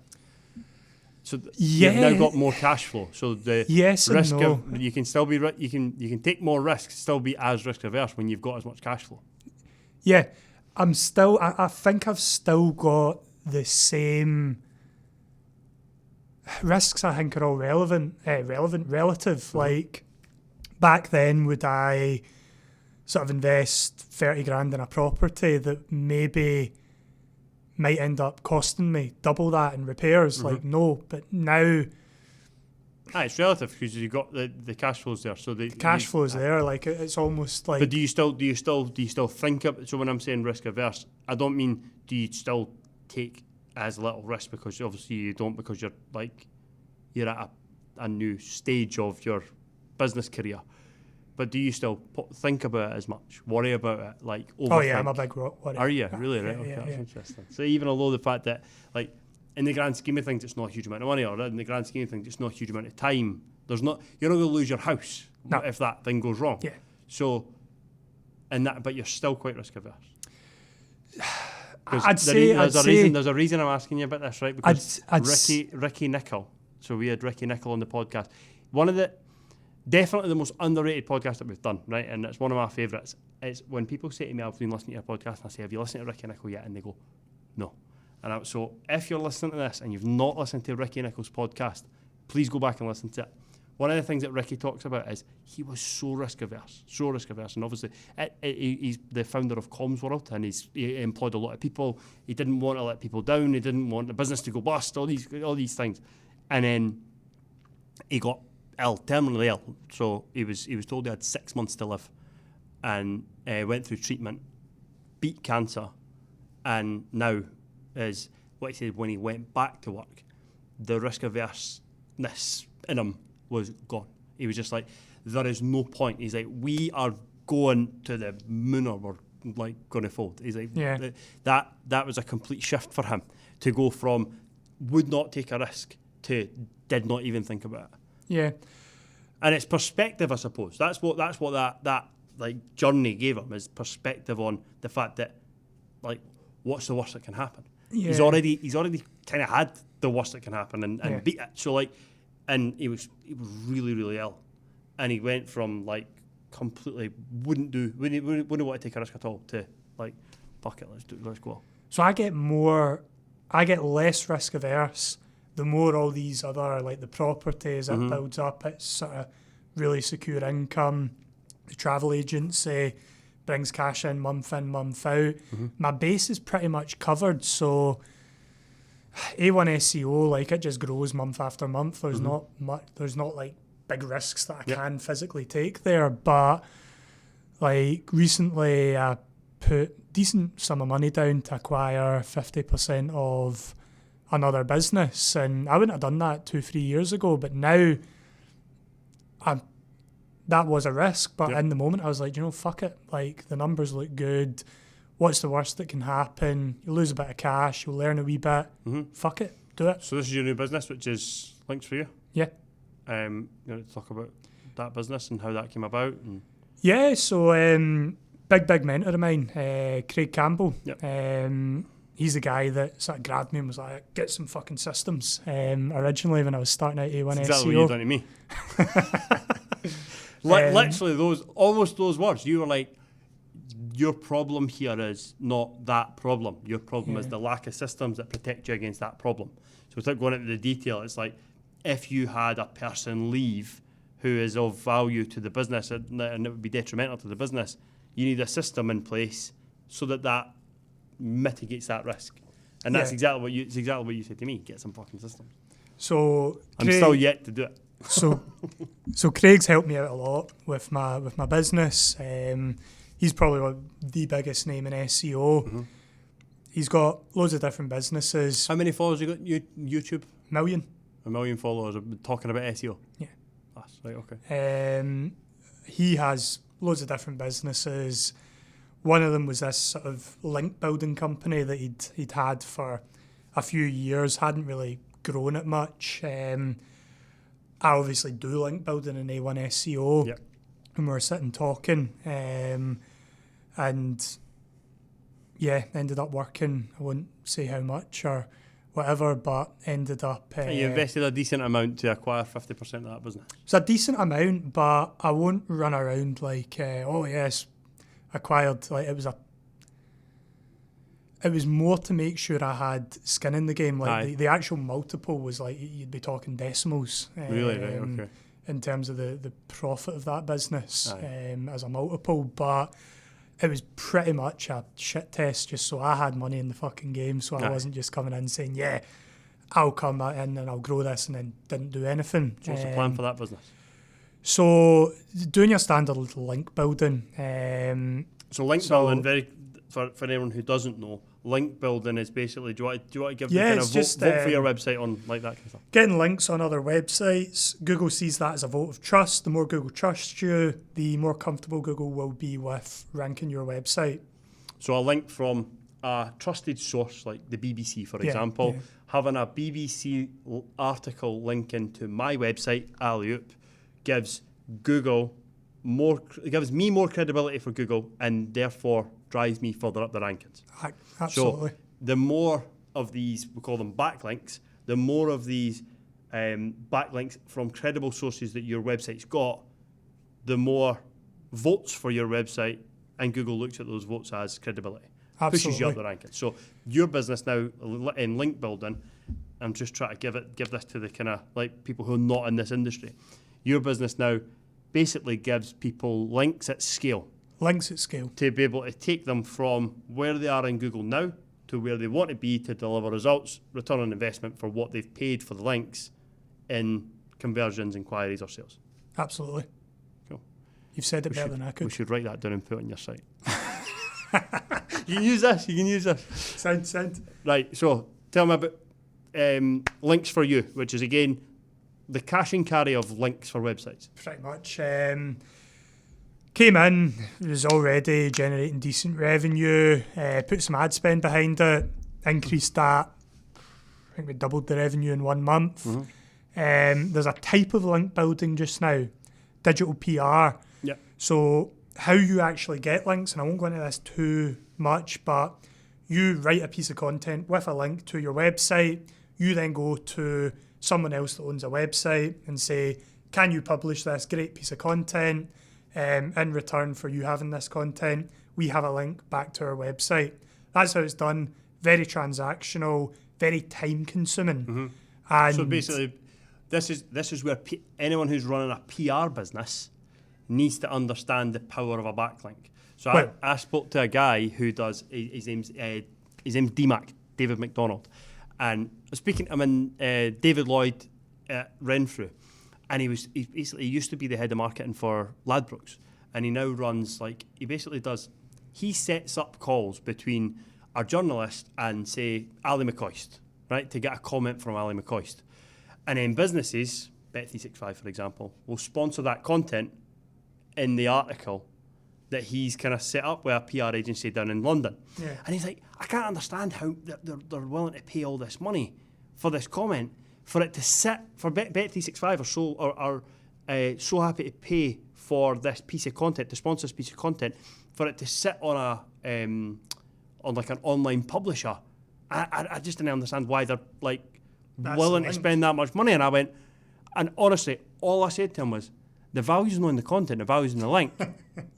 So you've now got more cash flow. So the yes risk and no. of, you can still be you can take more risks, still be as risk averse when you've got as much cash flow. Yeah, I think I've still got the same risks. I think are all relative. Like back then, would I sort of invest 30 grand in a property that maybe might end up costing me double that in repairs? Like no, but now it's relative because you've got the cash flows there. So the cash flows there. Like it's almost like. But do you still think of? So when I'm saying risk averse, I don't mean do you still take as little risk, because obviously you don't, because you're at a new stage of your business career. But do you still think about it as much? Worry about it? Like overthink? Oh yeah, I'm a big worry. Are you? Really? Right? Okay, that's interesting. So even although the fact that, like, in the grand scheme of things, it's not a huge amount of money, or in the grand scheme of things, it's not a huge amount of time. You're not going to lose your house if that thing goes wrong. Yeah. So, but you're still quite risk averse. There's a reason I'm asking you about this, right? Because Ricky Nicol. So we had Ricky Nicol on the podcast. Definitely the most underrated podcast that we've done, right? And it's one of my favourites. It's when people say to me, I've been listening to your podcast, and I say, have you listened to Ricky Nicol yet? And they go, no. And so if you're listening to this and you've not listened to Ricky Nicol's podcast, please go back and listen to it. One of the things that Ricky talks about is he was so risk averse. And obviously he's the founder of Comms World, and he employed a lot of people. He didn't want to let people down. He didn't want the business to go bust, all these things. And then he got terminally ill. So he was told he had 6 months to live, and went through treatment, beat cancer, and now is what he said when he went back to work, the risk averseness in him was gone. He was just like, there is no point. He's like, we are going to the moon, or we're like going to fold. He's like, that was a complete shift for him to go from would not take a risk to did not even think about it. Yeah. And it's perspective, I suppose. That's what that journey gave him, is perspective on the fact that, like, what's the worst that can happen? He's already kind of had the worst that can happen and beat it. So like, and he was really, really ill, and he went from like completely wouldn't want to take a risk at all to like, fuck it, let's go. So I get less risk averse the more all these other, like the properties it builds up, it's sort of really secure income. The travel agency brings cash in, month out. My base is pretty much covered, so A1 SEO, like it just grows month after month. There's not much, there's not like big risks that I can physically take there, but like recently I put decent sum of money down to acquire 50% of another business, and I wouldn't have done that 2-3 years ago, but now that was a risk, but in the moment I was like, fuck it, like the numbers look good, what's the worst that can happen? You lose a bit of cash, you'll learn a wee bit, fuck it, do it. So this is your new business, which is Links for You? Yeah. You want to talk about that business and how that came about? And yeah, so big mentor of mine, Craig Campbell. Yep. He's the guy that sort of grabbed me and was like, get some fucking systems. Originally when I was starting out A1 that's SEO. exactly what you've done to me. Literally those words. You were like, your problem here is not that problem. Your problem is the lack of systems that protect you against that problem. So without going into the detail, it's like if you had a person leave who is of value to the business and it would be detrimental to the business, you need a system in place so that mitigates that risk. And that's exactly what you said to me. Get some fucking systems. So I'm still yet to do it. So Craig's helped me out a lot with my business. He's probably the biggest name in SEO. He's got loads of different businesses. How many followers you got YouTube? 1 million followers talking about SEO. Yeah. That's right, okay. He has loads of different businesses. One of them was this sort of link building company that he'd had for a few years, hadn't really grown it much. I obviously do link building in A1 SEO. Yep. And we were sitting talking, and ended up working. I won't say how much or whatever, but ended up... you invested a decent amount to acquire 50% of that business. It's a decent amount, but I won't run around like, acquired. Like it was more to make sure I had skin in the game. Like the actual multiple was like, you'd be talking decimals. Really, right, okay. In terms of the profit of that business as a multiple, but it was pretty much a shit test just so I had money in the fucking game, so I wasn't just coming in saying, I'll come in and I'll grow this, and then didn't do anything. So what's the plan for that business? So doing your standard link building. Building, for anyone who doesn't know, link building is basically, do you want to give the kind of vote for your website on like that kind of stuff? Getting links on other websites. Google sees that as a vote of trust. The more Google trusts you, the more comfortable Google will be with ranking your website. So a link from a trusted source like the BBC, for example, having a BBC article link into my website, Alley-oop, gives me more credibility for Google, and therefore drives me further up the rankings. Absolutely. So the more of these, we call them backlinks, the more of these backlinks from credible sources that your website's got, the more votes for your website, and Google looks at those votes as credibility. Absolutely. Pushes you up the rankings. So your business now in link building, I'm just trying to give this to the kind of like people who are not in this industry. Your business now basically gives people links at scale. Links at scale. To be able to take them from where they are in Google now to where they want to be to deliver results, return on investment for what they've paid for the links in conversions, inquiries or sales. Absolutely. Cool. You've said it better than I could. We should write that down and put it on your site. You can use this. Sound. Right, so tell me about Links for You, which is again the cash and carry of links for websites. Pretty much. Came in, was already generating decent revenue, put some ad spend behind it, increased that. I think we doubled the revenue in 1 month. There's a type of link building just now, digital PR. Yeah. So how you actually get links, and I won't go into this too much, but you write a piece of content with a link to your website. You then go to someone else that owns a website and say, can you publish this great piece of content? In return for you having this content, we have a link back to our website. That's how it's done. Very transactional, very time consuming. Mm-hmm. And so basically, this is where anyone who's running a PR business needs to understand the power of a backlink. So I spoke to a guy who does, his name's DMAC, David McDonald, and speaking, I'm in David Lloyd at Renfrew, and he used to be the head of marketing for Ladbrokes, and he now runs he sets up calls between a journalist and say Ali McCoist, right, to get a comment from Ali McCoist, and then businesses, Bet365 for example, will sponsor that content in the article that he's kind of set up with a PR agency down in London. Yeah. And he's like, I can't understand how they're willing to pay all this money for this comment, for it to sit, for Bet365 are so happy to pay for this piece of content, to sponsor this piece of content, for it to sit on on like an online publisher. I just didn't understand why they're like willing to spend that much money. And honestly, all I said to him was, the value's not in the content, the value's in the link.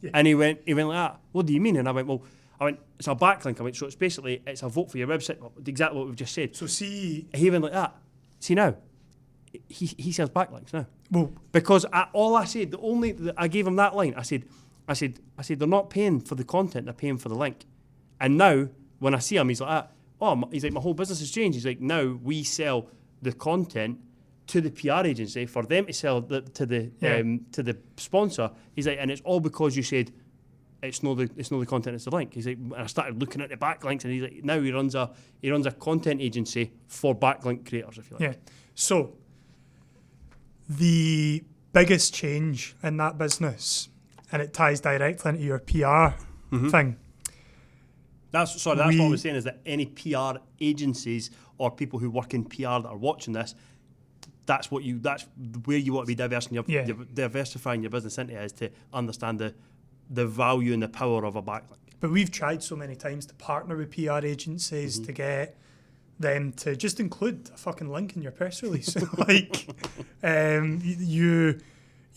Yeah. And he went like that. What do you mean? And I went, it's a backlink. I went, so it's a vote for your website. Exactly what we've just said. So see, he went like that. See now, he sells backlinks now. Well, because I gave him that line. I said they're not paying for the content, they're paying for the link. And now when I see him, he's like that. He's like, my whole business has changed. He's like, now we sell the content to the PR agency for them to sell to the sponsor. He's like, and it's all because you said it's not the content, it's the link. He's like, and I started looking at the backlinks, and he's like, now he runs a content agency for backlink creators, if you like. Yeah. So the biggest change in that business, and it ties directly into your PR thing. That's what I was saying, is that any PR agencies or people who work in PR that are watching this, that's where you want to be diversifying your business into, is to understand the value and the power of a backlink. But we've tried so many times to partner with PR agencies to get them to just include a fucking link in your press release. Like, you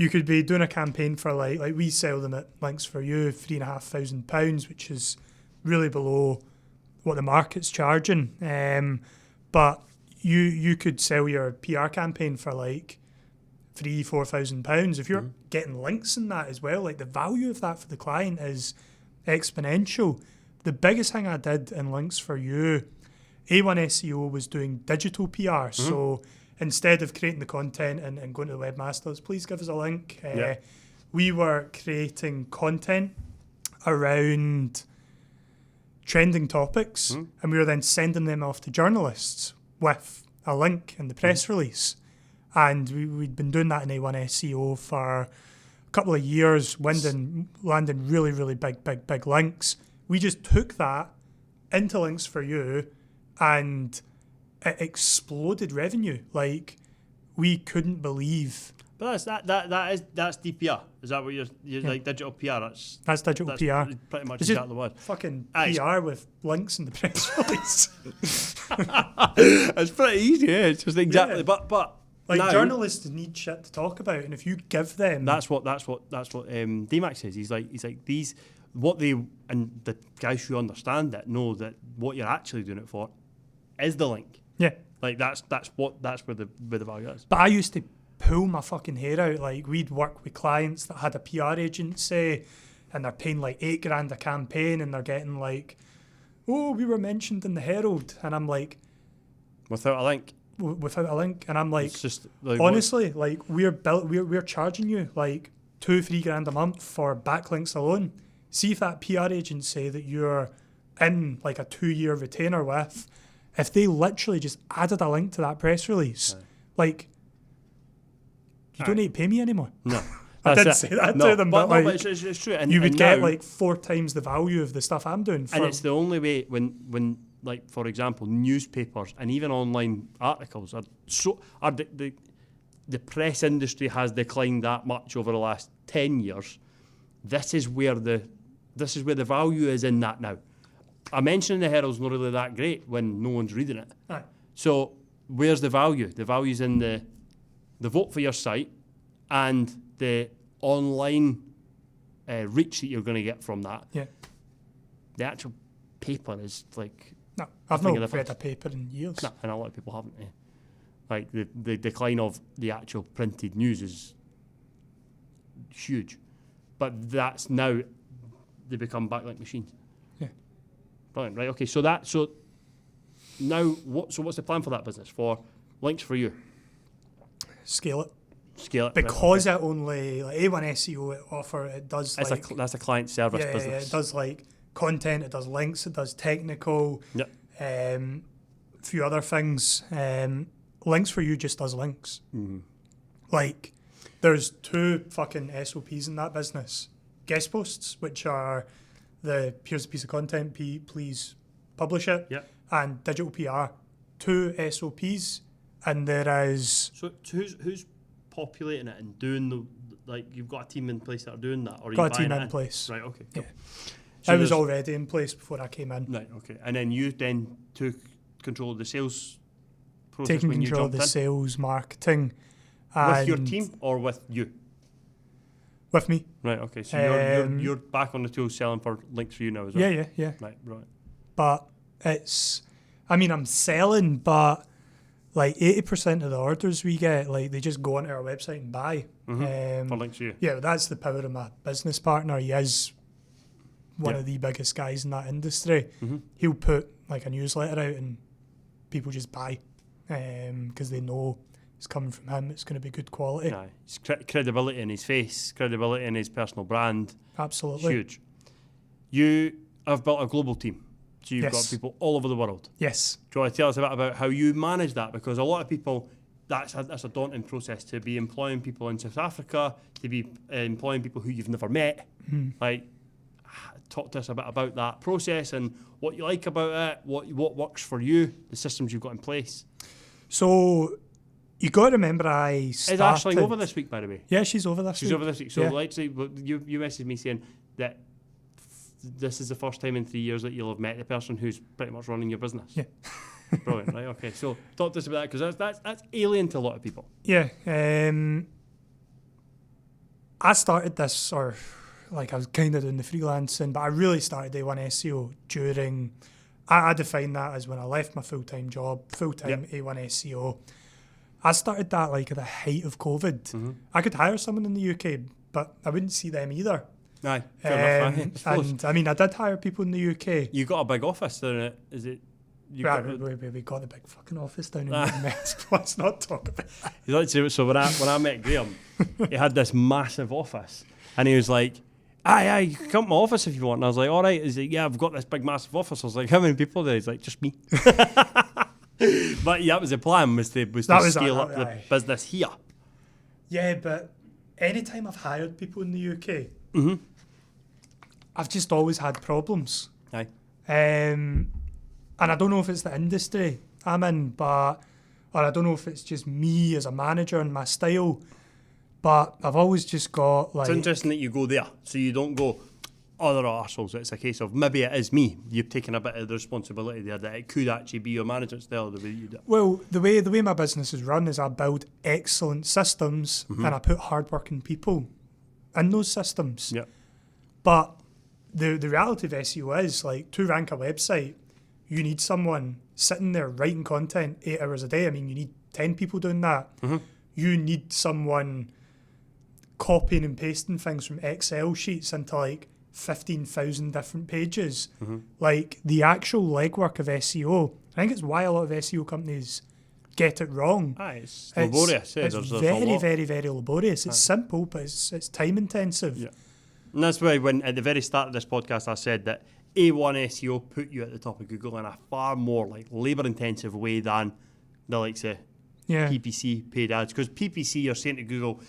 could be doing a campaign for like we sell them at Links for You, £3,500, which is really below what the market's charging. But you could sell your PR campaign for like £3,000-4,000 if you're getting links in that as well. Like, the value of that for the client is exponential. The biggest thing I did in Links for You, A1 SEO was doing digital PR. So instead of creating the content and going to the webmasters, please give us a link. We were creating content around trending topics, and we were then sending them off to journalists with a link in the press release. And we'd been doing that in A1 SEO for a couple of years, landing really, really big links. We just took that into Links for You, and it exploded revenue. Like, we couldn't believe. But that's DPR. Is that what you're like, digital PR? That's digital PR. Pretty much it's exactly what. Fucking PR with links in the press release. It's pretty easy, yeah. It's just exactly. Yeah. But like, now, journalists need shit to talk about, and if you give them, that's what DMAC says. He's like these, what they, and the guys who understand it know that what you're actually doing it for is the link. Yeah. Like, that's where the value is. But I used to pull my fucking hair out. Like, we'd work with clients that had a PR agency, and they're paying like $8,000 a campaign, and they're getting like, oh, we were mentioned in the Herald, and I'm like, without a link. And I'm like, it's just like, honestly, like, we're charging you like $2-3 a month for backlinks alone. See if that PR agency that you're in like a 2-year retainer with, if they literally just added a link to that press release, like, you don't need to pay me anymore. No. I did say that to them, but like, it's true. And you would get like 4 times the value of the stuff I'm doing. And it's the only way when like, for example, newspapers and even online articles the press industry has declined that much over the last 10 years. This is where the value is in that now. a mention in the Herald's not really that great when no one's reading it. Aye. So where's the value? The value's in the vote for your site and the online reach that you're going to get from that. Yeah. The actual paper is like... No, I've not read a paper in years. No, and a lot of people haven't. Like the decline of the actual printed news is huge. But that's now, they become backlink machines. Yeah. Brilliant, right, okay, so now, what's the plan for that business, for Links for You? Scale it. Scale it. Because it only, like A1 SEO it does that's a client service business. Yeah, it does like content, it does links, it does technical, a few other things. Links for You just does links. Mm-hmm. Like, there's 2 fucking SOPs in that business. Guest posts, which are here's a piece of content, please publish it. Yep. And digital PR. 2 SOPs, and there is... So who's populating it and doing you've got a team in place that are doing that? Or are Got you a team buying in place. Right, okay. Yeah. Cool. So it was already in place before I came in. Right, okay. And then you then took control of the sales process Taking when you control of jumped the in? sales, marketing. With your and team or with you? With me. Right, okay. So you're back on the tools selling for Links for You now as well? Yeah. Right, right. But I'm selling, but like 80% of the orders we get, like they just go onto our website and buy. For Links for You? Yeah, that's the power of my business partner. He is one of the biggest guys in that industry. Mm-hmm. He'll put like a newsletter out and people just buy because they know it's coming from him. It's going to be good quality. Aye. His credibility in his face, credibility in his personal brand. Absolutely. Huge. You have built a global team. So you've got Yes. people all over the world. Yes. Do you want to tell us a bit about how you manage that? Because a lot of people, that's a daunting process to be employing people in South Africa, to be employing people who you've never met. Like, talk to us a bit about that process and what you like about it, what works for you, the systems you've got in place. So you got to remember I started... Is Aisling over this week, by the way? Yeah, she's over this week. She's over this week. So, yeah. like, say, you messaged me saying that this is the first time in 3 years that you'll have met the person who's pretty much running your business. Yeah. Brilliant, right, okay. So, talk to us about that, because that's alien to a lot of people. Yeah. I started this, or like I was kind of doing the freelancing, but I really started A1 SEO during... I define that as when I left my full-time job, full-time A1 SEO. I started that like at the height of COVID. Mm-hmm. I could hire someone in the UK, but I wouldn't see them either. Aye, fair enough. And I mean, I did hire people in the UK. You got a big office, don't it? Is it? We got the big fucking office down in Mess. Let's not talk about that. So when I met Graham, he had this massive office, and he was like, aye, you can come to my office if you want. And I was like, all right. He's like, yeah, I've got this big massive office. I was like, how many people are there? He's like, just me. But yeah, that was the plan, was to scale up the business here. Yeah, but anytime I've hired people in the UK, I've just always had problems. Aye. And I don't know if it's the industry I'm in, or I don't know if it's just me as a manager and my style, but I've always just got like... It's interesting that you go there, so you don't go, other arseholes. It's a case of, maybe it is me. You've taken a bit of the responsibility there, that it could actually be your management style, the way you do it. Well, the way my business is run is I build excellent systems and I put hardworking people in those systems. Yeah. But the reality of SEO is, like, to rank a website, you need someone sitting there writing content 8 hours a day. I mean, you need 10 people doing that. You need someone copying and pasting things from Excel sheets into like 15,000 different pages. Like, the actual legwork of SEO, I think it's why a lot of SEO companies get it wrong. It's laborious. It's very, very laborious. It's simple, but it's time intensive. Yeah. And that's why when at the very start of this podcast I said that A1 SEO put you at the top of Google in a far more like labour intensive way than the likes of PPC, paid ads. Because PPC, you're saying to Google,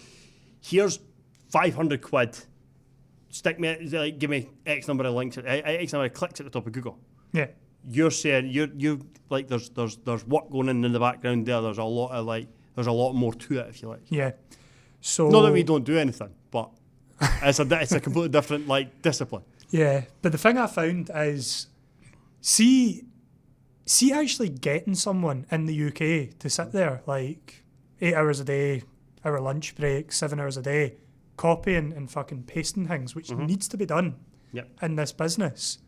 here's 500 quid, stick me, like, give me X number of links, X number of clicks at the top of Google. Yeah. You're saying you like there's work going in the background there. There's a lot more to it, if you like. Yeah. So not that we don't do anything, but it's a completely different like discipline. Yeah, but the thing I found is See actually getting someone in the UK to sit there like 8 hours a day, hour lunch break, 7 hours a day, copying and fucking pasting things, which needs to be done in this business.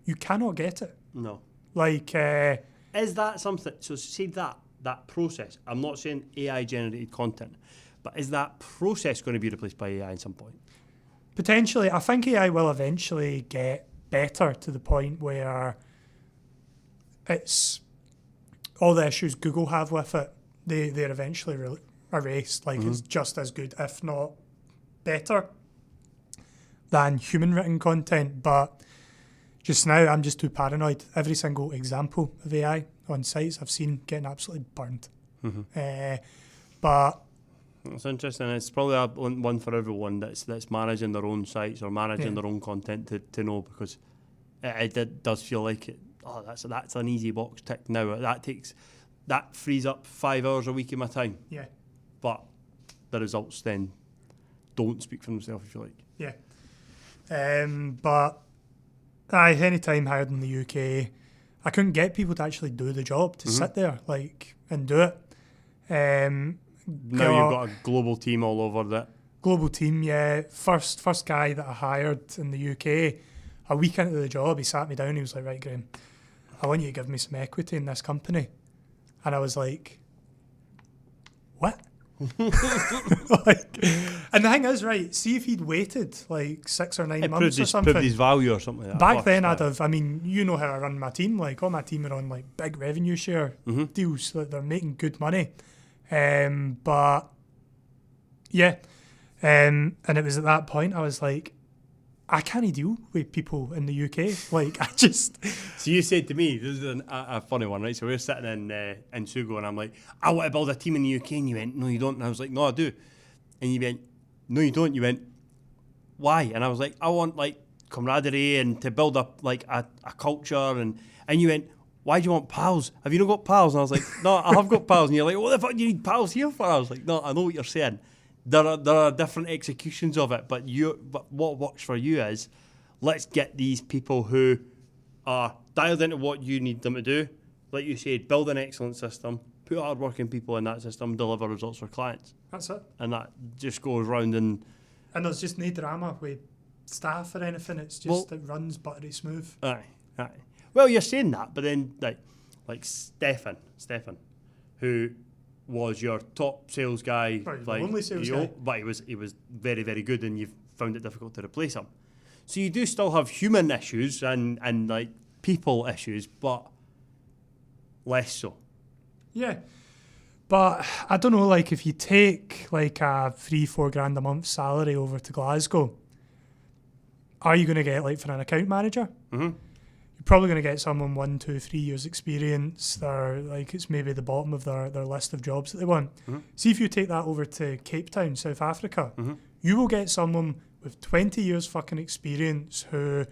You cannot get it. No. Like, is that something? So say that process. I'm not saying AI generated content, but is that process going to be replaced by AI at some point? Potentially. I think AI will eventually get better to the point where it's all the issues Google have with it. They're eventually erased. Like it's just as good, if not better, than human written content. But just now, I'm just too paranoid. Every single example of AI on sites I've seen getting absolutely burned. But it's interesting. It's probably one for everyone that's managing their own sites or managing their own content to know, because it does feel like it. Oh, that's an easy box tick now. That frees up 5 hours a week of my time. Yeah. But the results then don't speak for themselves, if you like. Yeah. But any time hired in the UK, I couldn't get people to actually do the job, to sit there and do it. Now you've got a global team all over that. Global team, yeah. First guy that I hired in the UK, a week into the job, he sat me down. He was like, "Right, Graham, I want you to give me some equity in this company." And I was like, "What?" And the thing is, right, see if he'd waited like 6 or 9 months or something. Proved his value or something like that. Back then, I'd have, I mean, you know how I run my team. Like, all my team are on like big revenue share deals. Like, they're making good money. But yeah. And it was at that point I was like, I can't deal with people in the UK. Like, I just... So you said to me, this is a funny one, right? So we're sitting in Sugo and I'm like, I want to build a team in the UK. And you went, no, you don't. And I was like, no, I do. And you went, no, you don't. You went, why? And I was like, I want like camaraderie and to build up like a culture. And you went, why do you want pals? Have you not got pals? And I was like, no, I have got pals. And you're like, what the fuck do you need pals here for? I was like, no, I know what you're saying. There are different executions of it, but what works for you is, let's get these people who are dialed into what you need them to do. Like you said, build an excellent system, put hard-working people in that system, deliver results for clients. That's it. And that just goes round and there's just no drama with staff or anything. It's just, it runs buttery smooth. Aye. Well, you're saying that, but then like Stefan, who was your top sales guy, like only sales guy, but he was very, very good, and you've found it difficult to replace him. So you do still have human issues and like people issues, but less so. Yeah, but I don't know. Like, if you take like a 3-4 grand a month salary over to Glasgow, are you going to get, like, for an account manager? You're probably going to get someone 1, 2, 3 years experience. They're like, it's maybe the bottom of their list of jobs that they want. See if you take that over to Cape Town, South Africa, you will get someone with 20 years fucking experience who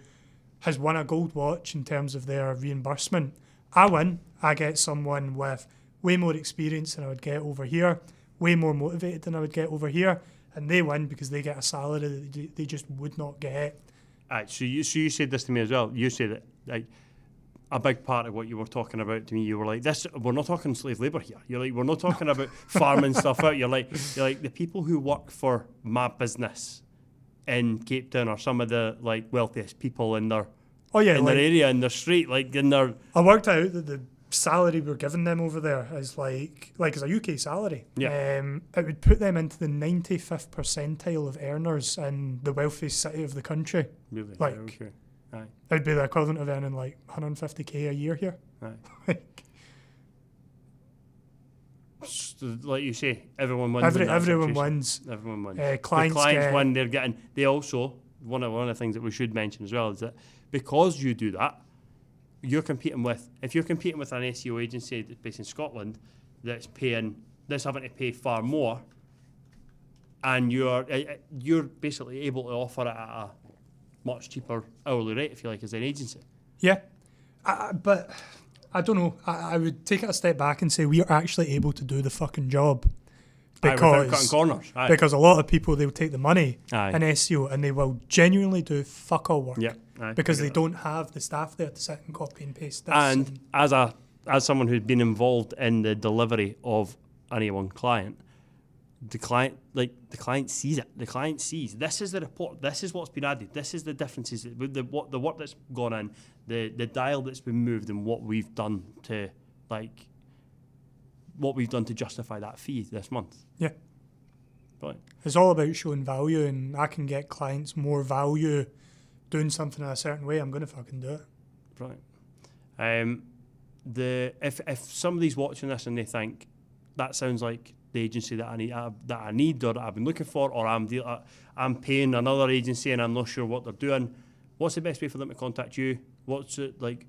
has won a gold watch in terms of their reimbursement. I win. I get someone with way more experience than I would get over here, way more motivated than I would get over here, and they win because they get a salary that they just would not get. So you said this to me as well. You said that, like, a big part of what you were talking about to me, you were like, "This, we're not talking slave labour here." You're like, "We're not talking about farming stuff out." You're like the people who work for my business in Cape Town are some of the like wealthiest people in their their area, in their street, like in their. I worked out that the salary we're giving them over there is like as a UK salary. Yeah. It would put them into the 95th percentile of earners in the wealthiest city of the country. Really? Like, yeah, okay. Aye. It would be the equivalent of earning like 150k a year here. Aye. Like you say, everyone wins. Everyone wins. Everyone wins. Clients the clients win. They're getting. They also one of the things that we should mention as well is that because you do that, you're competing with. If you're competing with an SEO agency that's based in Scotland, that's having to pay far more, and you're basically able to offer it at a much cheaper hourly rate, if you like, as an agency. Yeah, but I don't know. I would take it a step back and say we are actually able to do the fucking job. without cutting corners. Aye. Because a lot of people, they'll take the money Aye. in SEO and they will genuinely do fuck all work. Yeah, aye, because I they get that. don't have the staff there to sit and copy and paste this. And as someone who's been involved in the delivery of an A1 client, the client sees it. The client sees this is the report. This is what's been added. This is the differences. The work that's gone in, the dial that's been moved, and what we've done to justify that fee this month. Yeah. Brilliant. It's all about showing value, and I can get clients more value doing something in a certain way. I'm going to fucking do it. Brilliant. If somebody's watching this and they think that sounds like the agency that I need or that I've been looking for, or I'm paying another agency and I'm not sure what they're doing, what's the best way for them to contact you? What's it like?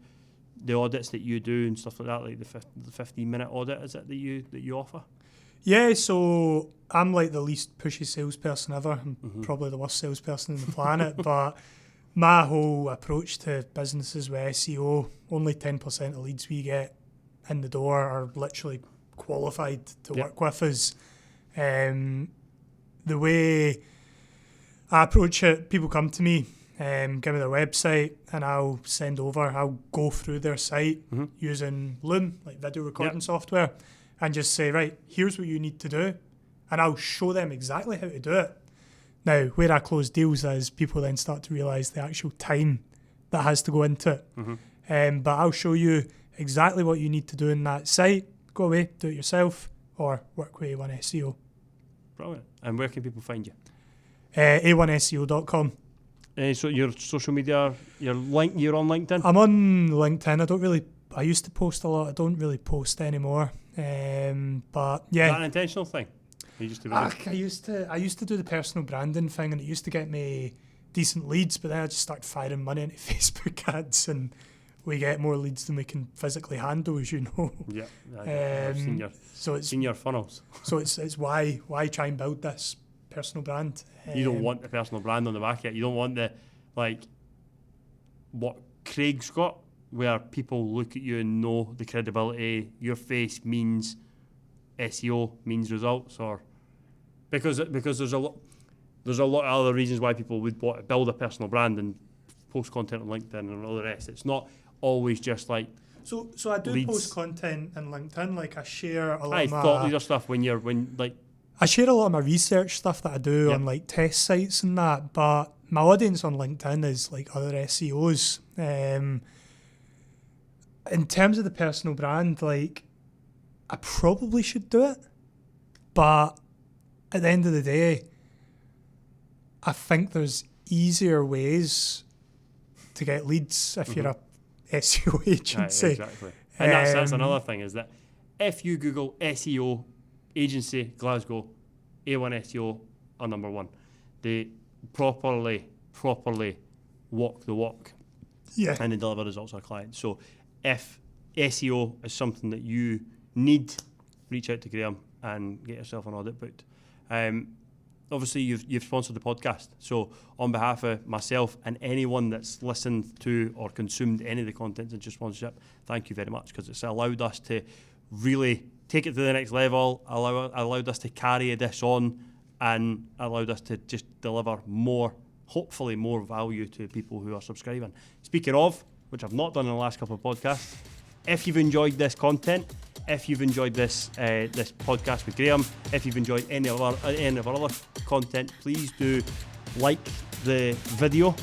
The audits that you do and stuff like that, like the 15-minute audit, is it that you offer? Yeah, so I'm like the least pushy salesperson ever. I'm probably the worst salesperson on the planet, but my whole approach to businesses with SEO, only 10% of leads we get in the door are literally qualified to work with us. The way I approach it, people come to me, give me their website, and I'll go through their site using Loom, like video recording software, and just say, right, here's what you need to do, and I'll show them exactly how to do it. Now, where I close deals is people then start to realise the actual time that has to go into it. But I'll show you exactly what you need to do in that site. Go away, do it yourself, or work with A1 SEO. Brilliant. And where can people find you? A1SEO.com. So your social media, you're on LinkedIn? I'm on LinkedIn. I used to post a lot. I don't really post anymore. But yeah. Is that an intentional thing? I used to do the personal branding thing, and it used to get me decent leads, but then I just started firing money into Facebook ads, and we get more leads than we can physically handle, as you know. Yeah, I've seen your funnels. So it's why try and build this personal brand. You don't want the personal brand on the back yet. You don't want the what Craig's got, where people look at you and know the credibility. Your face means SEO, means results, or because there's a lot of other reasons why people would build a personal brand and post content on LinkedIn and all the rest. It's not always just like so I do leads. Post content on LinkedIn. Like I share a lot I of my thought leader stuff I share a lot of my research stuff that I do on like test sites and that, but my audience on LinkedIn is like other SEOs. In terms of the personal brand, like I probably should do it, but at the end of the day, I think there's easier ways to get leads if you're a SEO agency. Right, exactly. And that's another thing, is that if you Google SEO agency Glasgow, A1 SEO are number one. They properly walk the walk and they deliver results to our clients. So if SEO is something that you need, reach out to Graham and get yourself an audit booked. Obviously, you've sponsored the podcast. So on behalf of myself and anyone that's listened to or consumed any of the content since your sponsorship, thank you very much, because it's allowed us to really take it to the next level, allowed us to carry this on, and allowed us to just deliver hopefully more value to people who are subscribing. Speaking of, which I've not done in the last couple of podcasts, if you've enjoyed this content, if you've enjoyed this podcast with Graham, if you've enjoyed any of our other content, please do like the video,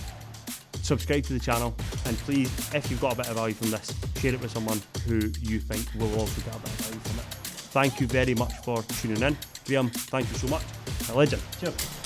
subscribe to the channel, and please, if you've got a bit of value from this, share it with someone who you think will also get a bit of value from it. Thank you very much for tuning in. Graham, thank you so much. A legend. Cheers.